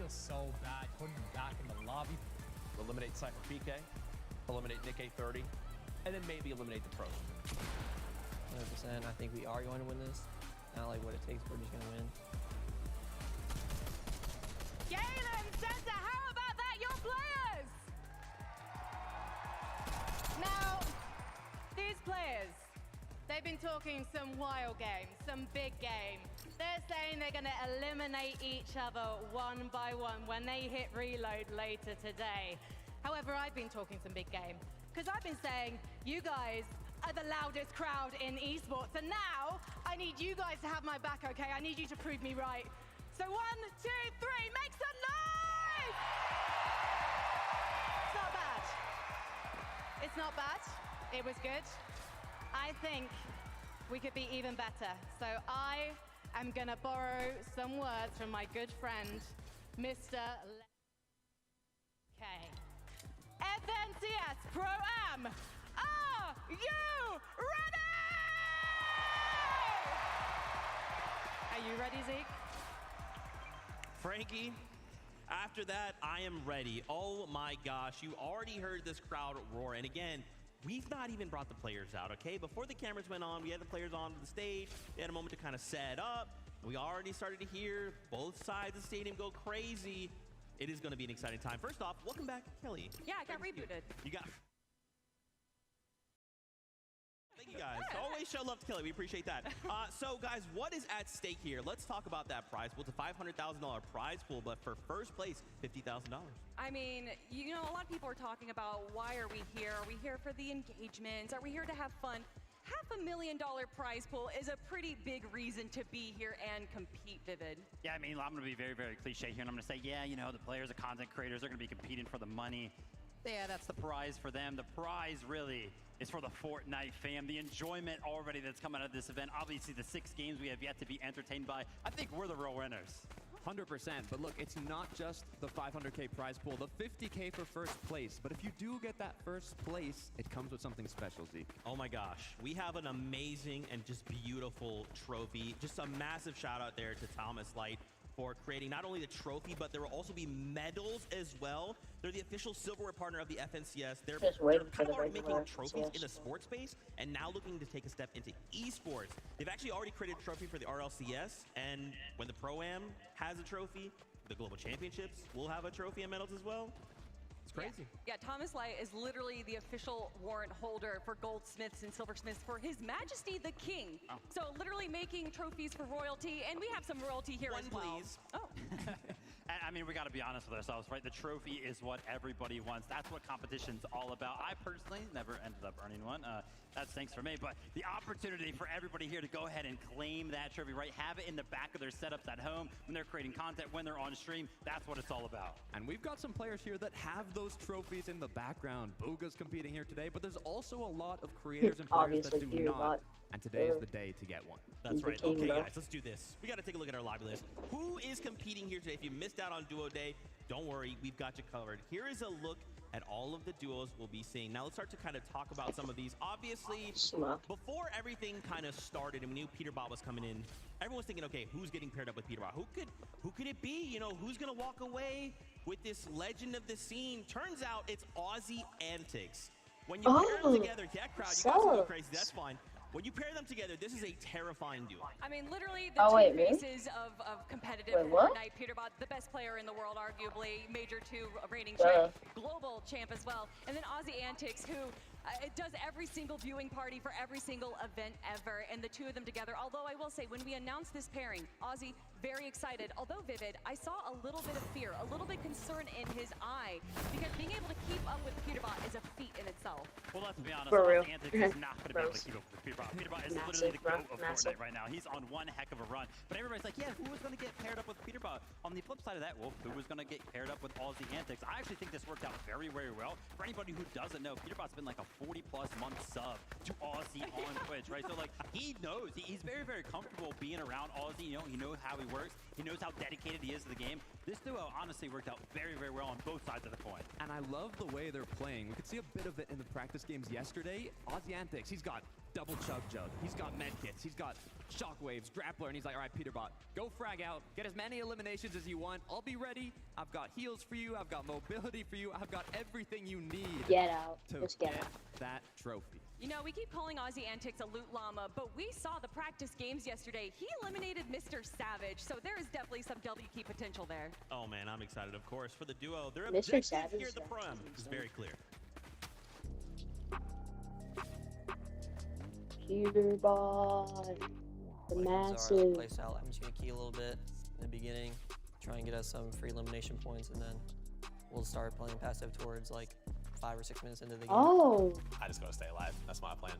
feel so bad putting him back in the lobby. Eliminate Cypher PK, eliminate Nick A30, and then maybe eliminate the pros. 100%. I think we are going to win this. Not like what it takes, we're just going to win. Galen Center, how about that, your players? Now, these players, they've been talking some wild games, some big game. They're saying they're going to eliminate each other one by one when they hit reload later today. However, I've been talking some big game because I've been saying you guys are the loudest crowd in esports, and now I need you guys to have my back, okay? I need you to prove me right. So 1, 2, 3, make some noise! It's not bad. It's not bad. It was good. I think we could be even better. So I am gonna borrow some words from my good friend, Mr. Okay. FNCS Pro-Am, are you ready? Are you ready, Zeke? Frankie, after that, I am ready. Oh my gosh, you already heard this crowd roar. And again, we've not even brought the players out, okay? Before the cameras went on, we had the players on the stage. They had a moment to kind of set up. We already started to hear both sides of the stadium go crazy. It is going to be an exciting time. First off, welcome back, Kelly. Yeah, I got rebooted. You got... Thank you guys. Always show love to Kelly. We appreciate that. So guys, what is at stake here? Let's talk about that prize pool. It's a $500,000 prize pool, but for first place, $50,000. I mean, you know, a lot of people are talking about why are we here? Are we here for the engagements? Are we here to have fun? $500,000 prize pool is a pretty big reason to be here and compete, Vivid. Yeah, I mean, I'm going to be very, very cliche here, and I'm going to say, yeah, you know, the players, the content creators are going to be competing for the money. Yeah, that's the prize for them. The prize really is for the Fortnite fam. The enjoyment already that's coming out of this event. Obviously, the 6 games we have yet to be entertained by. I think we're the real winners. 100%, but look, it's not just the 500K prize pool, the 50K for first place. But if you do get that first place, it comes with something special, Zeke. Oh my gosh, we have an amazing and just beautiful trophy. Just a massive shout out there to Thomas Light for creating not only the trophy, but there will also be medals as well. They're the official silverware partner of the FNCS. They're kind of already making trophies in the sports space and now looking to take a step into esports. They've actually already created a trophy for the RLCS, and when the Pro-Am has a trophy, the Global Championships will have a trophy and medals as well. It's crazy. Yeah, Thomas Light is literally the official warrant holder for goldsmiths and silversmiths for His Majesty the King. Oh. So literally making trophies for royalty, and we have some royalty here as well. Please. Oh. I mean, we got to be honest with ourselves, right? The trophy is what everybody wants. That's what competition's all about. I personally never ended up earning one. That's thanks for me. But the opportunity for everybody here to go ahead and claim that trophy, right? Have it in the back of their setups at home when they're creating content, when they're on stream. That's what it's all about. And we've got some players here that have those trophies in the background. Booga's competing here today, but there's also a lot of creators and players that do not. And today is the day to get one. That's right. Okay, guys, let's do this. We got to take a look at our lobby list. Who is competing here today? If you missed out on Duo Day, don't worry, we've got you covered. Here is a look at all of the duos we'll be seeing. Now let's start to kind of talk about some of these. Obviously, before everything kind of started and we knew Peterbot was coming in, everyone was thinking, okay, who's getting paired up with Peterbot? Who could it be? You know, who's gonna walk away with this legend of the scene? Turns out it's Aussie Antics. When you pair them together, yeah, crowd, you guys go crazy. That's fine. When you pair them together, this is a terrifying duo. I mean, literally, the two faces of competitive Fortnite. Peterbot, the best player in the world, arguably, Major 2 reigning champ, global champ as well. And then Aussie Antics, who does every single viewing party for every single event ever, and the two of them together. Although I will say, when we announced this pairing, Aussie, very excited. Although Vivid, I saw a little bit of fear, a little bit concern in his eye, because being able to keep up with Peterbot is a feat in itself. Well, let's be honest, Aussie Antics is not going to be able to keep up with Peterbot. Peterbot is literally the GOAT of Fortnite right now. He's on one heck of a run. But everybody's like, yeah, who was going to get paired up with Peterbot? On the flip side of that, well, who was going to get paired up with Aussie Antics? I actually think this worked out very, very well. For anybody who doesn't know, Peterbot's been like a 40+ month sub to Aussie on Twitch, right? So like, he knows, he's very, very comfortable being around Aussie. You know, he knows how he works. He knows how dedicated he is to the game. This duo honestly worked out very, very well on both sides of the coin. And I love the way they're playing. We could see a bit of it in the practice games yesterday. Oziantix, he's got double chug jug. He's got med kits. He's got shockwaves, grappler, and he's like, all right, Peterbot, go frag out. Get as many eliminations as you want. I'll be ready. I've got heals for you. I've got mobility for you. I've got everything you need Get out. to Just get get out. that trophy. You know, we keep calling Ozzy Antics a loot llama, but we saw the practice games yesterday. He eliminated Mr. Savage, so there is definitely some WK potential there. Oh man, I'm excited, of course, for the duo. Their Mr. objective Savage here at the is Prem is very clear. Peterbot. The massive. Place out. I'm just gonna key a little bit in the beginning, try and get us some free elimination points, and then we'll start playing passive towards like 5 or 6 minutes into the game. Oh. I just gotta stay alive. That's my plan.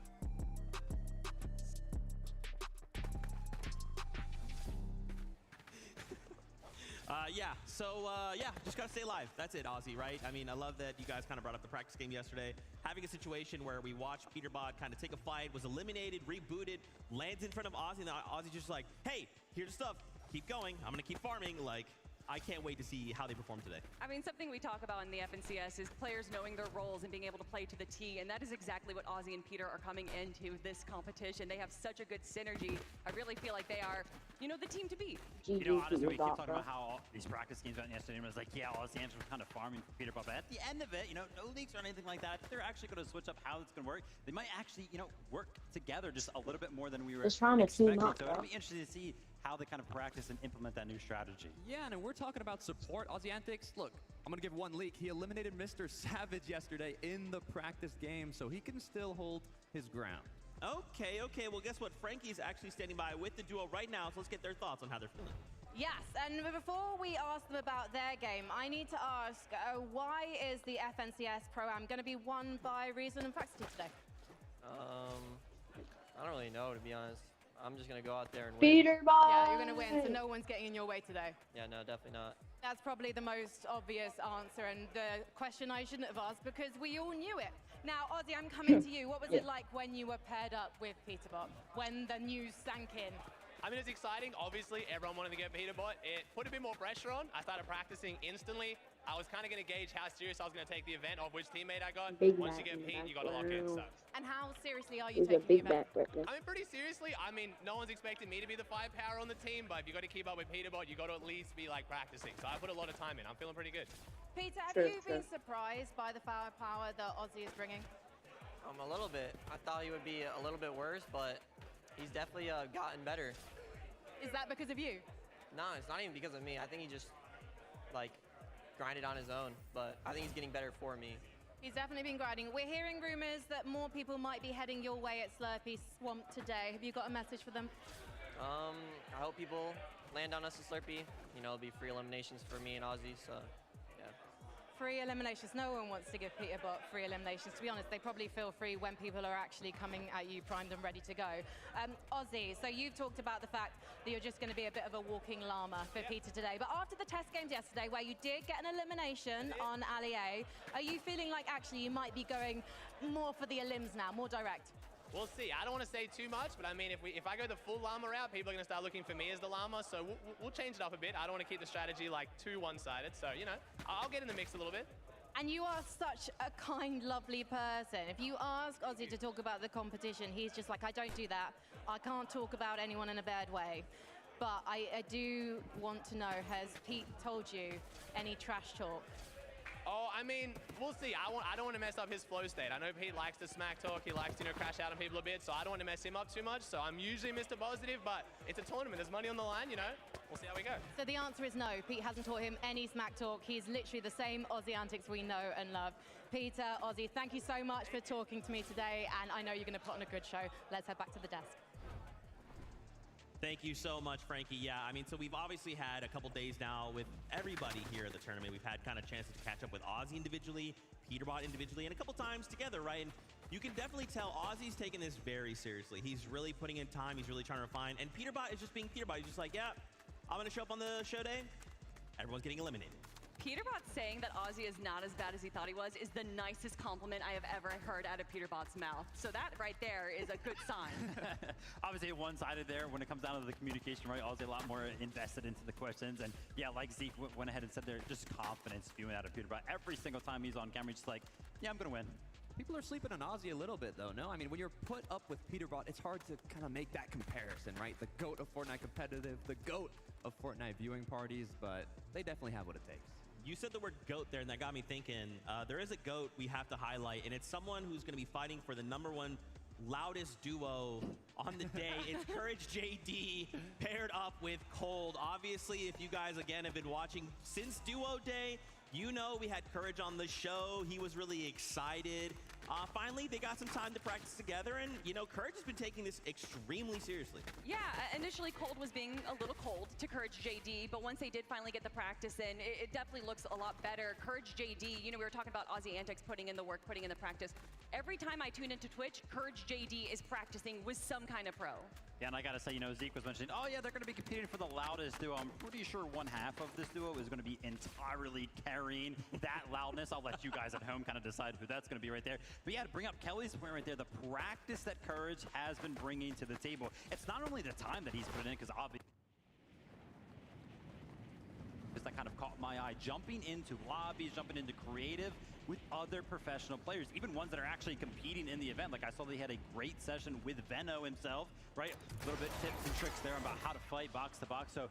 Yeah, just gotta stay alive. That's it, Ozzy, right? I mean, I love that you guys kind of brought up the practice game yesterday. Having a situation where we watched Peterbot kind of take a fight, was eliminated, rebooted, lands in front of Ozzy, and Ozzy's just like, hey, here's the stuff. Keep going. I'm gonna keep farming. Like, I can't wait to see how they perform today. I mean, something we talk about in the FNCS is players knowing their roles and being able to play to the T, and that is exactly what Ozzy and Peter are coming into this competition. They have such a good synergy. I really feel like they are, you know, the team to beat. You know, honestly, we keep Peterbot, talking bro. about how these practice games went yesterday, and it was like, yeah, Ozzy Antics was kind of farming for Peterbot, but at the end of it, you know, no leaks or anything like that. I think they're actually going to switch up how it's going to work. They might actually, you know, work together just a little bit more than we were Just trying to team expecting. up, So bro. it'll be interesting to see how they kind of practice and implement that new strategy. Yeah, and we're talking about support. Oziantix, look, I'm going to give one leak. He eliminated Mr. Savage yesterday in the practice game, so he can still hold his ground. Okay. Well, guess what? Frankie's actually standing by with the duo right now, so let's get their thoughts on how they're feeling. Yes, and before we ask them about their game, I need to ask, why is the FNCS Pro-Am going to be won by Reason and Praxity today? I don't really know, to be honest. I'm just gonna go out there and win. Peterbot. Yeah, you're going to win, so no one's getting in your way today. Yeah, no, definitely not. That's probably the most obvious answer and the question I shouldn't have asked because we all knew it. Now, Ozzy, I'm coming to you. What was it like when you were paired up with Peterbot, when the news sank in? I mean, it's exciting. Obviously, everyone wanted to get Peterbot. It put a bit more pressure on. I started practicing instantly. I was kind of going to gauge how serious I was going to take the event, of which teammate I got. Big Once you Mac get in the Pete, you got to lock in. So. And how seriously are you He's a taking the big event? back breaker. I mean, pretty seriously. I mean, no one's expecting me to be the firepower on the team, but if you got to keep up with Peterbot, you got to at least be like practicing. So I put a lot of time in. I'm feeling pretty good. Peter, have True, you been surprised by the firepower that Ozzy is bringing? A little bit. I thought he would be a little bit worse, but he's definitely gotten better. Is that because of you? No, it's not even because of me. I think he just, like, grinded on his own, but I think he's getting better for me. He's definitely been grinding. We're hearing rumors that more people might be heading your way at Slurpee Swamp today. Have you got a message for them? I hope people land on us at Slurpee. You know, it'll be free eliminations for me and Ozzy, so, yeah. Free eliminations. No one wants to give Peterbot free eliminations. To be honest, they probably feel free when people are actually coming at you primed and ready to go. Ozzy, so you've talked about the fact that you're just going to be a bit of a walking llama for Peter today. But after the test games yesterday, where you did get an elimination on Ali A, are you feeling like actually you might be going more for the elims now, more direct? We'll see. I don't want to say too much, but I mean, if I go the full llama route, people are going to start looking for me as the llama, so we'll change it up a bit. I don't want to keep the strategy like too one-sided, so, you know, I'll get in the mix a little bit. And you are such a kind, lovely person. If you ask Ozzy to talk about the competition, he's just like, I don't do that. I can't talk about anyone in a bad way. But I do want to know, has Pete told you any trash talk? Oh, I mean, we'll see. I don't want to mess up his flow state. I know Pete likes to smack talk. He likes to, you know, crash out on people a bit, so I don't want to mess him up too much. So I'm usually Mr. Positive, but it's a tournament. There's money on the line, you know. We'll see how we go. So the answer is no. Pete hasn't taught him any smack talk. He's literally the same Ozzy Antics we know and love. Peter, Ozzy, thank you so much for talking to me today, and I know you're going to put on a good show. Let's head back to the desk. Thank you so much, Frankie. Yeah, I mean, so we've obviously had a couple days now with everybody here at the tournament. We've had kind of chances to catch up with Ozzy individually, Peterbot individually, and a couple times together, right? And you can definitely tell Ozzy's taking this very seriously. He's really putting in time. He's really trying to refine. And Peterbot is just being Peterbot. He's just like, yeah, I'm going to show up on the show day. Everyone's getting eliminated. Peterbot saying that Ozzy is not as bad as he thought he was is the nicest compliment I have ever heard out of Peterbot's mouth. So that right there is a good sign. Obviously one-sided there when it comes down to the communication, right? Ozzy a lot more invested into the questions. And yeah, like Zeke went ahead and said there, just confidence spewing out of Peterbot. Every single time he's on camera, he's just like, yeah, I'm going to win. People are sleeping on Ozzy a little bit, though, no? I mean, when you're put up with Peterbot, it's hard to kind of make that comparison, right? The GOAT of Fortnite competitive, the GOAT of Fortnite viewing parties, but they definitely have what it takes. You said the word GOAT there, and that got me thinking. There is a GOAT we have to highlight, and it's someone who's going to be fighting for the #1 loudest duo on the day. It's Courage JD paired up with Cold. Obviously, if you guys, again, have been watching since Duo Day, you know we had Courage on the show. He was really excited. Finally, they got some time to practice together, and, you know, Courage has been taking this extremely seriously. Yeah, initially Cold was being a little cold to Courage JD, but once they did finally get the practice in, it definitely looks a lot better. Courage JD, you know, we were talking about Ozzy Antics putting in the work, putting in the practice. Every time I tune into Twitch, Courage JD is practicing with some kind of pro. Yeah, and I gotta say, you know, Zeke was mentioning, oh yeah, they're gonna be competing for the loudest duo. I'm pretty sure one half of this duo is gonna be entirely carrying that loudness. I'll let you guys at home kind of decide who that's gonna be right there. But yeah, to bring up Kelly's point right there, the practice that Courage has been bringing to the table. It's not only the time that he's put in, because obviously that kind of caught my eye, jumping into lobbies, jumping into creative with other professional players, even ones that are actually competing in the event. Like I saw they had a great session with Venno himself, right? A little bit tips and tricks there about how to fight box to box. So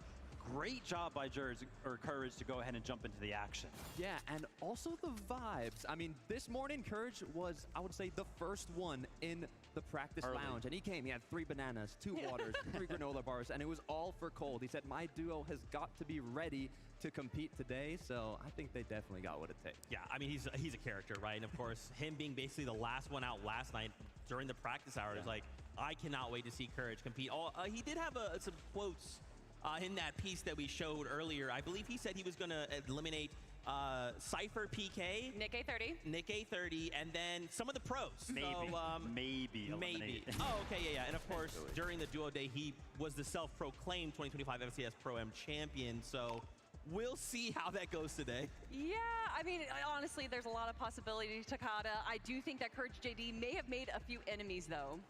great job by Courage to go ahead and jump into the action. Yeah, and also the vibes. I mean, this morning, Courage was, I would say, the first one in the practice lounge. And he came, he had 3 bananas, 2 waters, 3 granola bars, and it was all for Cold. He said, my duo has got to be ready to compete today, so I think they definitely got what it takes. Yeah, I mean, he's a character, right? And of course, him being basically the last one out last night during the practice hours, like, I cannot wait to see Courage compete. He did have some quotes in that piece that we showed earlier. I believe he said he was going to eliminate Cypher PK, Nick A30, and then some of the pros. Maybe, so, maybe. Oh, okay, yeah. And of course, during the Duo Day, he was the self-proclaimed 2025 FCS Pro-Am champion. So we'll see how that goes today. Yeah, I mean, honestly, there's a lot of possibility to Takada. I do think that Courage JD may have made a few enemies, though.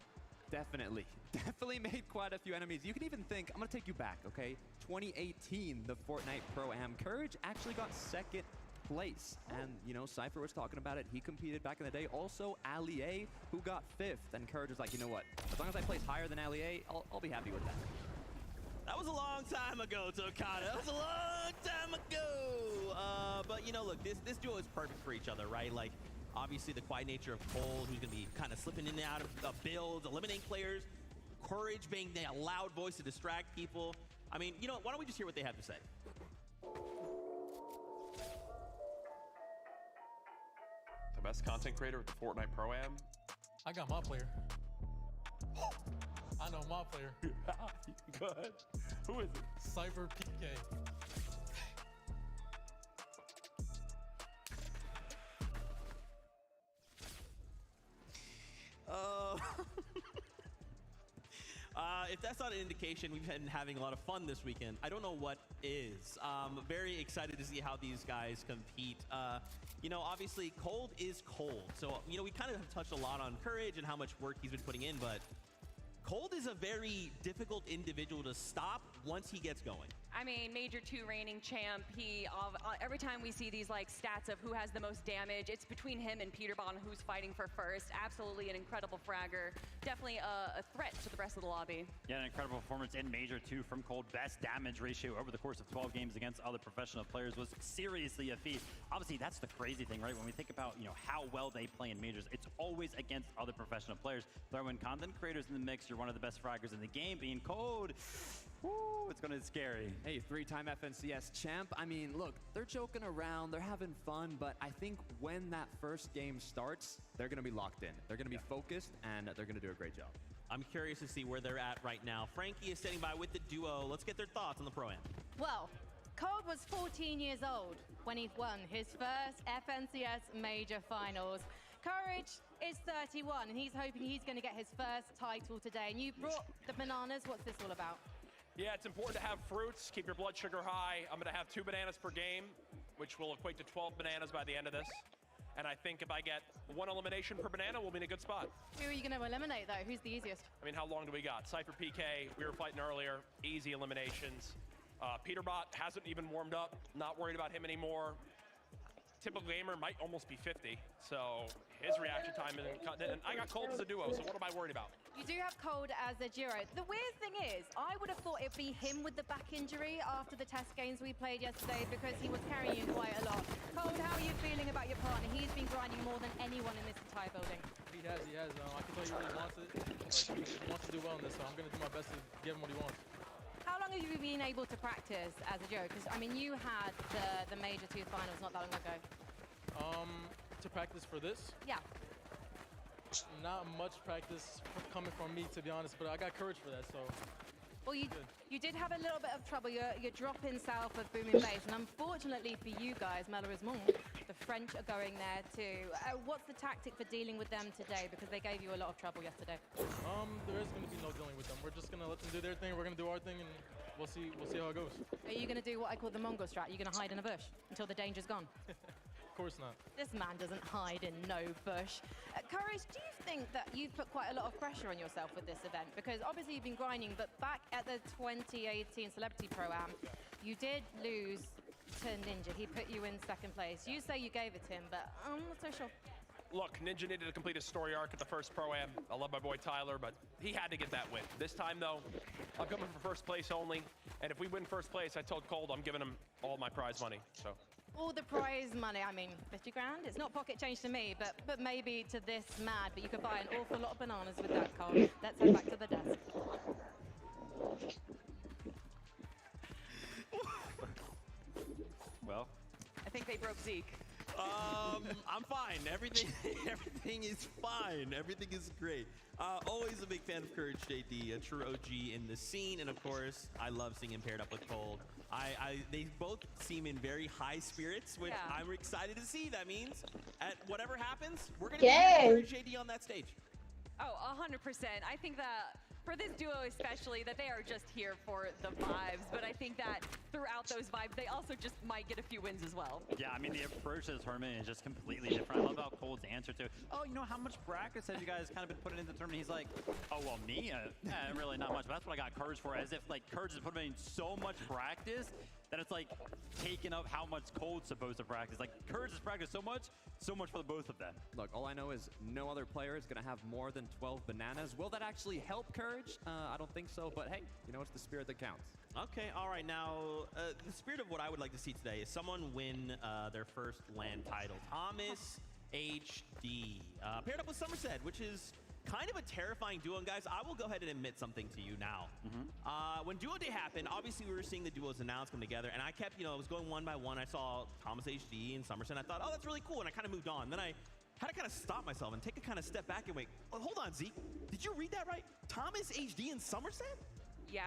Definitely made quite a few enemies. You can even think, I'm gonna take you back, okay? 2018, the Fortnite Pro-Am. Courage actually got 2nd place. And, you know, Cypher was talking about it. He competed back in the day. Also, Ali A, who got 5th. And Courage was like, you know what? As long as I place higher than Ali A, I'll be happy with that. That was a long time ago, Tokata. That was a long time ago. But, you know, look, this duo is perfect for each other, right? Like, obviously, the quiet nature of Cold, he's going to be kind of slipping in and out of builds, eliminating players. Courage being a loud voice to distract people. I mean, you know, why don't we just hear what they have to say? The best content creator with the Fortnite Pro-Am? I got my player. I know my player. Go ahead. Who is it? Cypher PK. If that's not an indication we've been having a lot of fun this weekend, I don't know what is. Very excited to see how these guys compete. You know, obviously, Cold is Cold. So, you know, we kind of have touched a lot on Courage and how much work he's been putting in, but Cold is a very difficult individual to stop once he gets going. I mean, Major 2 reigning champ. He every time we see these like stats of who has the most damage, it's between him and Peterbot on who's fighting for first. Absolutely an incredible fragger. Definitely a threat to the rest of the lobby. Yeah, an incredible performance in Major 2 from Cold. Best damage ratio over the course of 12 games against other professional players was seriously a feat. Obviously, that's the crazy thing, right? When we think about, you know, how well they play in Majors, it's always against other professional players. Throw in content creators in the mix, you're one of the best fraggers in the game. Being Cold, woo, it's gonna be scary. Hey, 3-time FNCS champ. I mean, look, they're joking around, they're having fun, but I think when that first game starts, they're gonna be locked in. They're gonna be focused, and they're gonna do a great job. I'm curious to see where they're at right now. Frankie is standing by with the duo. Let's get their thoughts on the Pro-Am. Well, Cold was 14 years old when he won his first FNCS Major Finals. Courage is 31, and he's hoping he's going to get his first title today. And you brought the bananas. What's this all about? Yeah, it's important to have fruits, keep your blood sugar high. I'm going to have 2 bananas per game. which will equate to 12 bananas by the end of this. And I think if I get 1 elimination per banana, we'll be in a good spot. Who are you going to eliminate, though? Who's the easiest? I mean, how long do we got? Cypher PK, we were fighting earlier, easy eliminations. Peterbot hasn't even warmed up, not worried about him anymore. Typical gamer might almost be 50, so his reaction time isn't cut. And I got Cold as a duo, so what am I worried about? You do have Cold as a duo. The weird thing is, I would have thought it'd be him with the back injury after the test games we played yesterday because he was carrying you quite a lot. Cold, how are you feeling about your partner? He's been grinding more than anyone in this entire building. He has. I can tell he really wants it. Like, he wants to do well in this, so I'm going to do my best to give him what he wants. How long have you been able to practice as a duo? Because, I mean, you had the Major 2 finals not that long ago. To practice for this? Yeah. Not much practice coming from me, to be honest, but I got courage for that, so. Well, you did have a little bit of trouble. You're dropping south of Booming Base, and unfortunately for you guys, malheureusement, the French are going there too. What's the tactic for dealing with them today? Because they gave you a lot of trouble yesterday. There is going to be no dealing with them. We're just going to let them do their thing. We're going to do our thing, and we'll see how it goes. Are you going to do what I call the Mongol strat? Are you going to hide in a bush until the danger's gone? Of course not. This man doesn't hide in no bush. Courage, do you think that you've put quite a lot of pressure on yourself with this event? Because obviously you've been grinding, but back at the 2018 Celebrity Pro-Am, you did lose to Ninja. He put you in second place. You say you gave it to him, but I'm not so sure. Look, Ninja needed to complete his story arc at the first Pro-Am. I love my boy Tyler, but he had to get that win. This time, though, I'm coming for first place only. And if we win first place, I told Cold I'm giving him all my prize money, so. All the prize money, I mean, 50 grand? It's not pocket change to me, but maybe to this mad, but you could buy an awful lot of bananas with that card. Let's head back to the desk. Well, I think they broke Zeke. I'm fine. Everything is fine. Everything is great. Always a big fan of Courage JD, a true OG in the scene, and of course, I love seeing him paired up with Cold. They both seem in very high spirits, which I'm excited to see. That means, at whatever happens, we're gonna get Courage JD on that stage. Oh, 100%. I think that for this duo especially, that they are just here for the vibes, but I think that throughout those vibes, they also just might get a few wins as well. Yeah, I mean, the approach to the tournament is just completely different. I love how Cold's answer to, oh, you know, how much practice have you guys kind of been putting into the tournament? He's like, oh, well, me? Really not much, but that's what I got Courage for, as if, like, Courage has put in so much practice that it's, like, taking up how much Cold's supposed to practice. Like, Courage has practiced so much for the both of them. Look, all I know is no other player is going to have more than 12 bananas. Will that actually help Courage? I don't think so, but hey, you know, it's the spirit that counts. Okay, all right. Now, the spirit of what I would like to see today is someone win their first LAN title. Thomas HD, paired up with Somerset, which is kind of a terrifying duo. And guys, I will go ahead and admit something to you now. When Duo Day happened, obviously we were seeing the duos announced come together, and I kept, you know, I was going one by one. I saw Thomas HD and Somerset, and I thought, oh, that's really cool, and I kind of moved on. Then I had to kind of stop myself and take a kind of step back and wait. Oh, hold on, Zeke. Did you read that right? Thomas HD and Somerset? Yeah,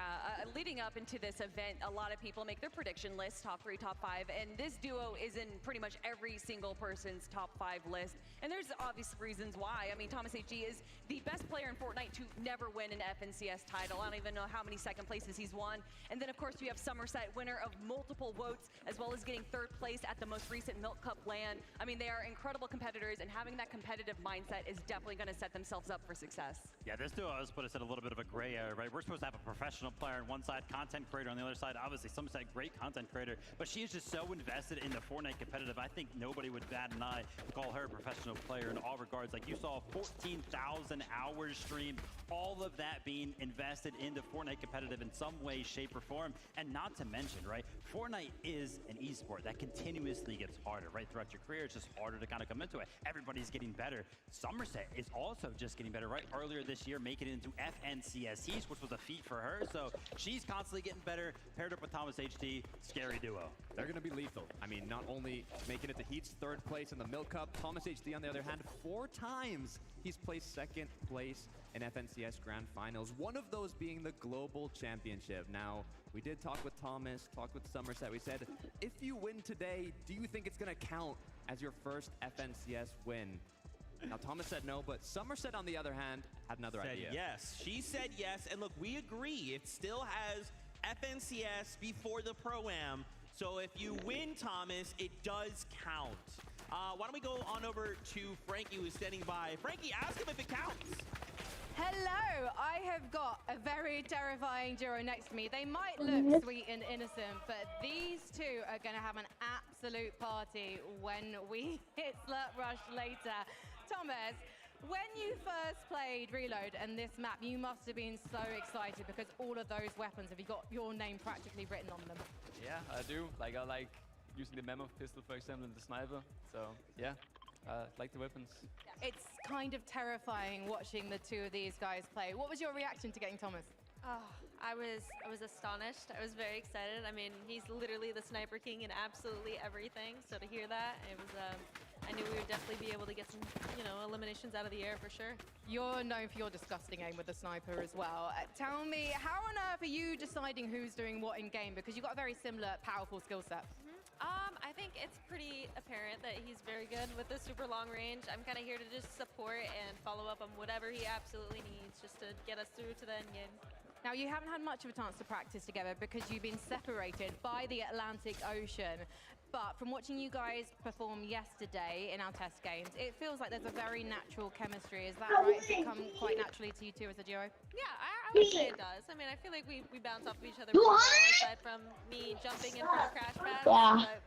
leading up into this event, a lot of people make their prediction list, top 3, top 5, and this duo is in pretty much every single person's top 5 list. And there's obvious reasons why. I mean, Thomas HD is the best player in Fortnite to never win an FNCS title. I don't even know how many second places he's won. And then, of course, you have Somerset, winner of multiple votes, as well as getting 3rd place at the most recent Milk Cup LAN. I mean, they are incredible competitors, and having that competitive mindset is definitely going to set themselves up for success. Yeah, this duo has put us in a little bit of a gray area, right? We're supposed to have a professional player on one side, content creator on the other side. Obviously, Somerset, great content creator, but she is just so invested in the Fortnite competitive. I think nobody would bat an eye to call her a professional player in all regards. Like, you saw 14,000 hours streamed, all of that being invested into Fortnite competitive in some way, shape, or form. And not to mention, right, Fortnite is an esport that continuously gets harder, right? Throughout your career, it's just harder to kind of come into it. Everybody's getting better. Somerset is also just getting better, right? Earlier this year, making it into FNCS East, which was a feat for her. So she's constantly getting better, paired up with Thomas HD, scary duo. They're going to be lethal. I mean, not only making it to Heat's 3rd place in the Milk Cup, Thomas HD, on the other hand, 4 times he's placed 2nd place in FNCS Grand Finals, one of those being the Global Championship. Now, we did talk with Thomas, talk with Somerset. We said, if you win today, do you think it's going to count as your first FNCS win? Now, Thomas said no, but Somerset, on the other hand, had another idea. Yes, she said yes, and look, we agree. It still has FNCS before the Pro-Am, So if you win, Thomas, it does count. Why don't we go on over to Frankie, who's standing by. Frankie, ask him if it counts. Hello, I have got a very terrifying duo next to me. They might look sweet and innocent, but these two are going to have an absolute party when we hit Slurp Rush later. Thomas, when you first played Reload and this map, you must have been so excited because all of those weapons, have you got your name practically written on them? Yeah, I do. Like, I like using the Mammoth pistol, for example, and the sniper. So, yeah, I like the weapons. It's kind of terrifying watching the two of these guys play. What was your reaction to getting Thomas? Oh, I was astonished. I was very excited. I mean, he's literally the Sniper King in absolutely everything. So to hear that, it was, I knew we would definitely be able to get some, you know, eliminations out of the air for sure. You're known for your disgusting aim with the sniper as well. Tell me, how on earth are you deciding who's doing what in game? Because you've got a very similar, powerful skill set. I think it's pretty apparent that he's very good with the super long range. I'm kind of here to just support and follow up on whatever he absolutely needs just to get us through to the end game. Now, you haven't had much of a chance to practice together because you've been separated by the Atlantic Ocean. But from watching you guys perform yesterday in our test games, it feels like there's a very natural chemistry. Is that right? Has it come quite naturally to you two as a duo? Yeah, I would say it does. I mean, I feel like we bounce off of each other pretty well, aside from me jumping in front of crash pads. Yeah. But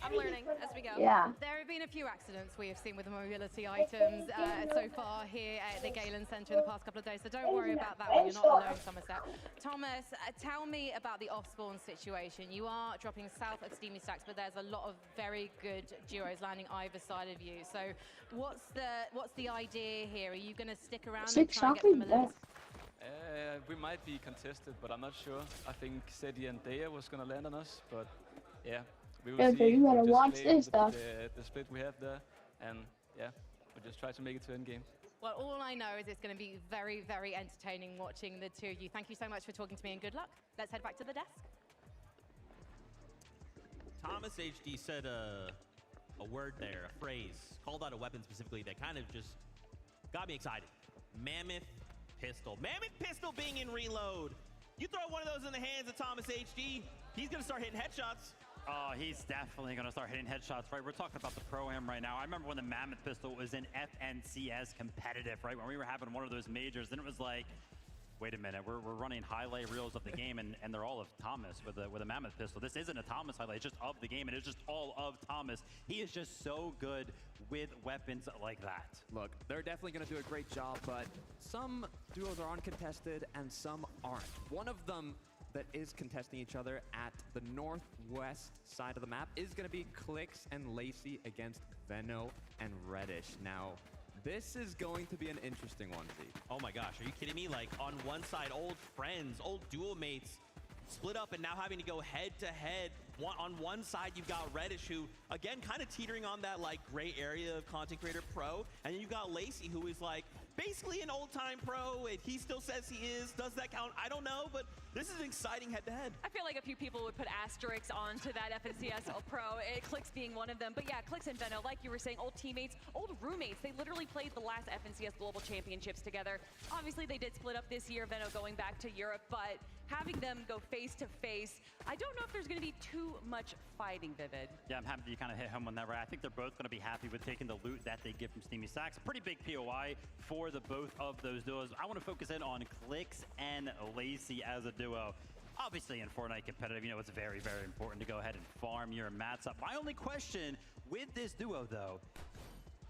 I'm learning as we go. Yeah. There have been a few accidents we have seen with the mobility items so far here at the Galen Center in the past couple of days, so don't worry about that one. You're not alone, Somerset. Thomas, tell me about the off-spawn situation. You are dropping south of Steamy Stacks, but there's a lot of very good duos landing either side of you. So what's the idea here? Are you going to stick around and try and get some elims? We might be contested, but I'm not sure. I think Seti and Daya was going to land on us, but yeah. We will see. You gotta watch this stuff. The split we have there, and yeah, we'll just try to make it to endgame. Well, all I know is it's going to be very, very entertaining watching the two of you. Thank you so much for talking to me and good luck. Let's head back to the desk. Thomas HD said a word there, a phrase, called out a weapon specifically that kind of just got me excited. Mammoth pistol. Mammoth pistol being in Reload. You throw one of those in the hands of Thomas HD, he's going to start hitting headshots. Oh, he's definitely going to start hitting headshots, right? We're talking about the Pro-Am right now. I remember when the Mammoth pistol was in FNCS competitive, right? When we were having one of those majors, then it was like, wait a minute, we're running highlight reels of the game, and they're all of Thomas with a Mammoth pistol. This isn't a Thomas highlight, it's just of the game, and it's just all of Thomas. He is just so good with weapons like that. Look, they're definitely going to do a great job, but some duos are uncontested and some aren't. One of them that is contesting each other at the northwest side of the map is going to be Clix and Lacey against Veno and Reddish. Now, this is going to be an interesting one, Z. Oh my gosh, are you kidding me? Like, on one side, old friends, old duo mates, split up and now having to go head-to-head. On one side, you've got Reddish, who, again, kind of teetering on that, like, gray area of content creator pro. And then you've got Lacey, who is, like, basically an old-time pro, and he still says he is. Does that count? I don't know, but this is exciting head-to-head. I feel like a few people would put asterisks onto that FNCS Pro, Clix being one of them. But yeah, Clix and Veno, like you were saying, old teammates, old roommates. They literally played the last FNCS Global Championships together. Obviously, they did split up this year, Veno going back to Europe, but having them go face-to-face, I don't know if there's going to be too much fighting, Vivid. Yeah, I'm happy you kind of hit home on that, right? I think they're both going to be happy with taking the loot that they get from Steamy Stacks. Pretty big POI for the both of those duos. I want to focus in on Clix and Lacey as a duo. Obviously, in Fortnite competitive, you know, it's very, very important to go ahead and farm your mats up. My only question with this duo, though,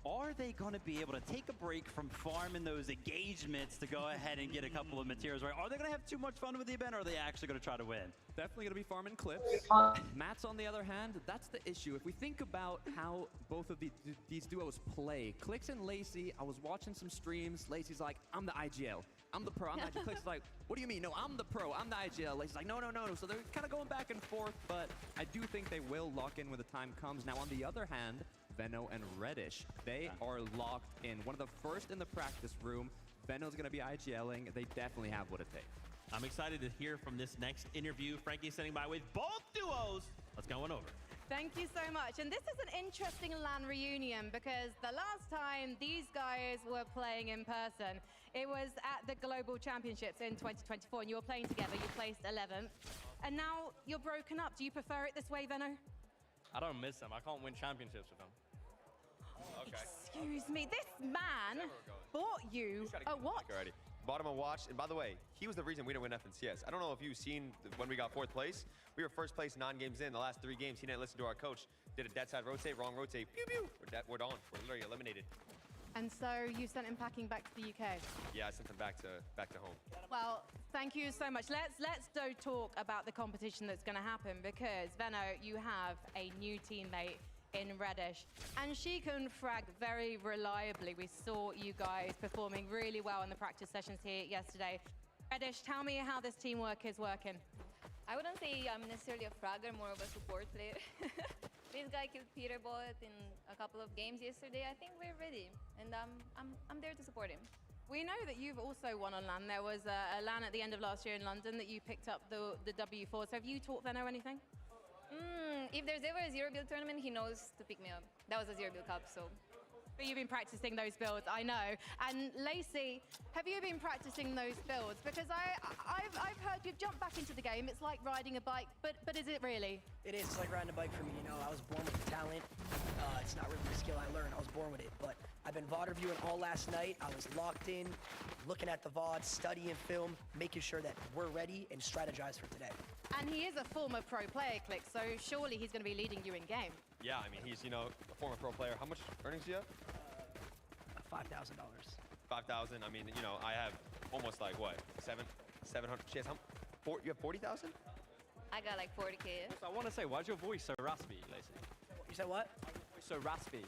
are they going to be able to take a break from farming those engagements to go ahead and get a couple of materials, right? Are they going to have too much fun with the event, or are they actually going to try to win? Definitely going to be farming clips. Mats, on the other hand, that's the issue. If we think about how both of these duos play, Clix and Lacey, I was watching some streams. Lacey's like, I'm the IGL. I'm the pro. I'm the IGL. Clix is like, what do you mean? No, I'm the pro. I'm the IGL. Lacey's like, no. So they're kind of going back and forth, but I do think they will lock in when the time comes. Now, on the other hand, Veno and Reddish, they are locked in. One of the first in the practice room. Veno's going to be IGLing. They definitely have what it takes. I'm excited to hear from this next interview. Frankie's standing by with both duos. Let's go on over. Thank you so much. And this is an interesting LAN reunion because the last time these guys were playing in person, it was at the Global Championships in 2024, and you were playing together. You placed 11th. and now you're broken up. Do you prefer it this way, Venno? I don't miss him. I can't win championships with him. Okay. Excuse me, this man bought you a watch. Already. Bought him a watch, and by the way, he was the reason we didn't win FNCS. I don't know if you've seen when we got 4th place. We were 1st place 9 games in. The last 3 games, he didn't listen to our coach. Did a dead side rotate, wrong rotate, pew pew. We're done. We're literally eliminated. And so you sent him packing back to the UK. Yeah, I sent him back to home. Well, thank you so much. Let's talk about the competition that's going to happen, because Venno, you have a new teammate in Reddish, and she can frag very reliably. We saw you guys performing really well in the practice sessions here yesterday. Reddish, tell me how this teamwork is working. I wouldn't say I'm necessarily a fragger, more of a support player. This guy killed Peterbot in a couple of games yesterday. I think we're ready, and I'm there to support him. We know that you've also won on LAN. There was a LAN at the end of last year in London that you picked up the W4. So have you taught Venno anything? If there's ever a zero build tournament, he knows to pick me up. That was a zero build cup, so. But you've been practicing those builds, I know. And Lacey, have you been practicing those builds? Because I've heard you've jumped back into the game. It's like riding a bike, but is it really? It is. It's like riding a bike for me. You know, I was born with the talent. It's not really a skill I learned. I was born with it. But I've been VOD reviewing all last night. I was locked in, looking at the VOD, studying film, making sure that we're ready and strategize for today. And he is a former pro player, Click, so surely he's going to be leading you in game. Yeah, I mean, he's, you know, a former pro player. How much earnings do you have? $5,000. 5,000. I mean, you know, I have almost like what, 700. She has you have 40,000? I got like 40K. So I want to say, why's your voice so raspy, Lacey? You said what? So raspy.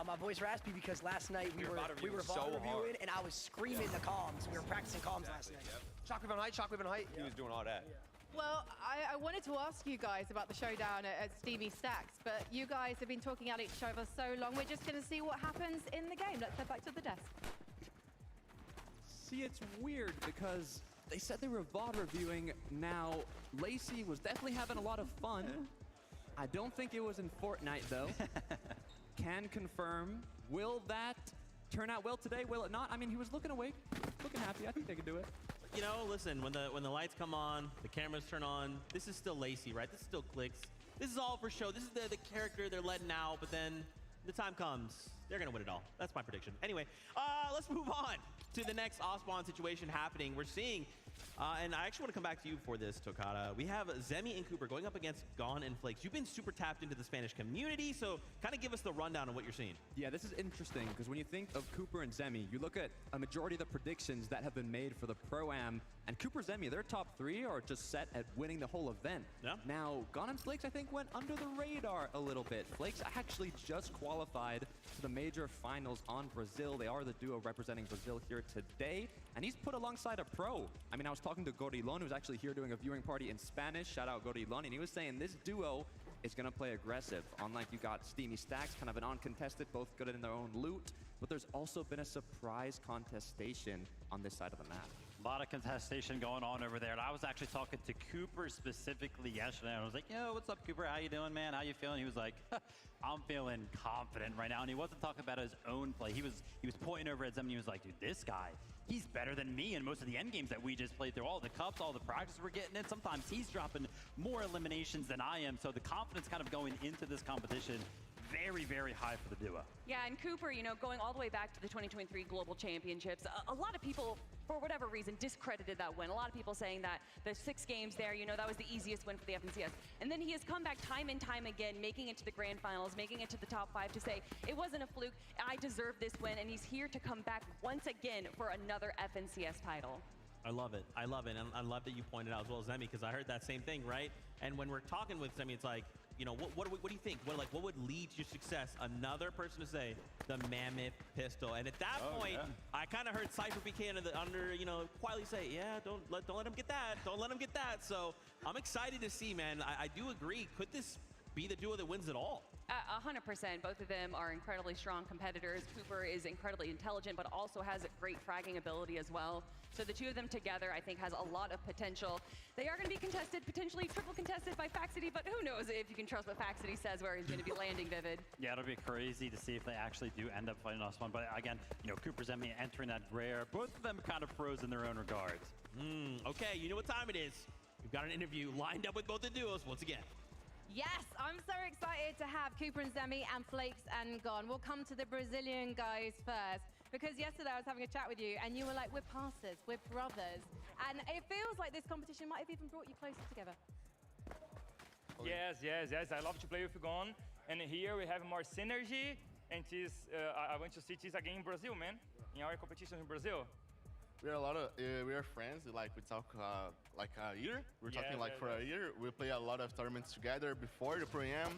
My voice raspy because last night we were VOD reviewing and I was screaming the comms. We were practicing comms last night. Yep. Shockwave on height, shockwave on height. Yeah. He was doing all that. Yeah. Well, I wanted to ask you guys about the showdown at Steamy Stacks, but you guys have been talking at each other so long, we're just going to see what happens in the game. Let's head back to the desk. See, it's weird because they said they were VOD reviewing. Now, Lacey was definitely having a lot of fun. I don't think it was in Fortnite, though. Can confirm. Will that turn out well today? Will it not? I mean, he was looking awake, looking happy. I think they could do it. You know, listen, when the lights come on, the cameras turn on, this is still Lacey, right? This is still Clicks. This is all for show. This is the character they're letting out, but then the time comes, they're gonna win it all. That's my prediction. Anyway, let's move on to the next Ospawn situation happening. We're seeing, and I actually want to come back to you for this, Tokata. We have Zemi and Cooper going up against Gone and Flakes. You've been super tapped into the Spanish community, so kind of give us the rundown on what you're seeing. Yeah, this is interesting because when you think of Cooper and Zemi, you look at a majority of the predictions that have been made for the Pro-Am, and Cooper Zemi, their top 3 are just set at winning the whole event. Yeah. Now, Gone and Flakes, I think, went under the radar a little bit. Flakes actually just qualified to the major finals on Brazil. They are the duo representing Brazil here today, and he's put alongside a pro. I mean, I was talking to Gorilon, who's actually here doing a viewing party in Spanish. Shout out Gorilon, and he was saying this duo is going to play aggressive. Unlike you got Steamy Stacks, kind of an uncontested, both good in their own loot, but there's also been a surprise contestation on this side of the map. A lot of contestation going on over there. And I was actually talking to Cooper specifically yesterday. And I was like, yo, what's up, Cooper? How you doing, man? How you feeling? He was like, I'm feeling confident right now. And he wasn't talking about his own play. He was pointing over at Zem and he was like, dude, this guy, he's better than me in most of the end games that we just played through. All the cups, all the practice we're getting in. Sometimes he's dropping more eliminations than I am. So the confidence kind of going into this competition, very, very high for the duo. Yeah, and Cooper, you know, going all the way back to the 2023 Global Championships, a lot of people, for whatever reason, discredited that win. A lot of people saying that the 6 games there, you know, that was the easiest win for the FNCS. And then he has come back time and time again, making it to the grand finals, making it to the top 5 to say, it wasn't a fluke, I deserve this win, and he's here to come back once again for another FNCS title. I love it. I love it. And I love that you pointed out as well as Zemi, because I heard that same thing, right? And when we're talking with Zemi, it's like, you know, what do you think? What would lead to your success? Another person to say the Mammoth pistol. And at that point, yeah. I kind of heard Cypher PK under, you know, quietly say, yeah, don't let him get that. Don't let him get that. So I'm excited to see, man. I do agree. Could this be the duo that wins it all? 100%. Both of them are incredibly strong competitors. Cooper is incredibly intelligent, but also has a great fragging ability as well. So the two of them together, I think, has a lot of potential. They are going to be contested, potentially triple contested by Faxity, but who knows if you can trust what Faxity says where he's going to be landing, Vivid. Yeah, it'll be crazy to see if they actually do end up fighting Ospawn. But again, you know, Cooper Zemi entering that rare. Both of them kind of pros in their own regards. Okay, you know what time it is. We've got an interview lined up with both the duos once again. Yes, I'm so excited to have Cooper and Zemi and Flakes and Gon. We'll come to the Brazilian guys first, because yesterday I was having a chat with you and you were like, we're partners, we're brothers. And it feels like this competition might have even brought you closer together. Yes. I love to play with Gon. And here we have more synergy. And I want to see this again in Brazil, man. In our competition in Brazil. We are friends. Like we talk like a year. We're talking like for a year. We play a lot of tournaments together before the Pro-Am.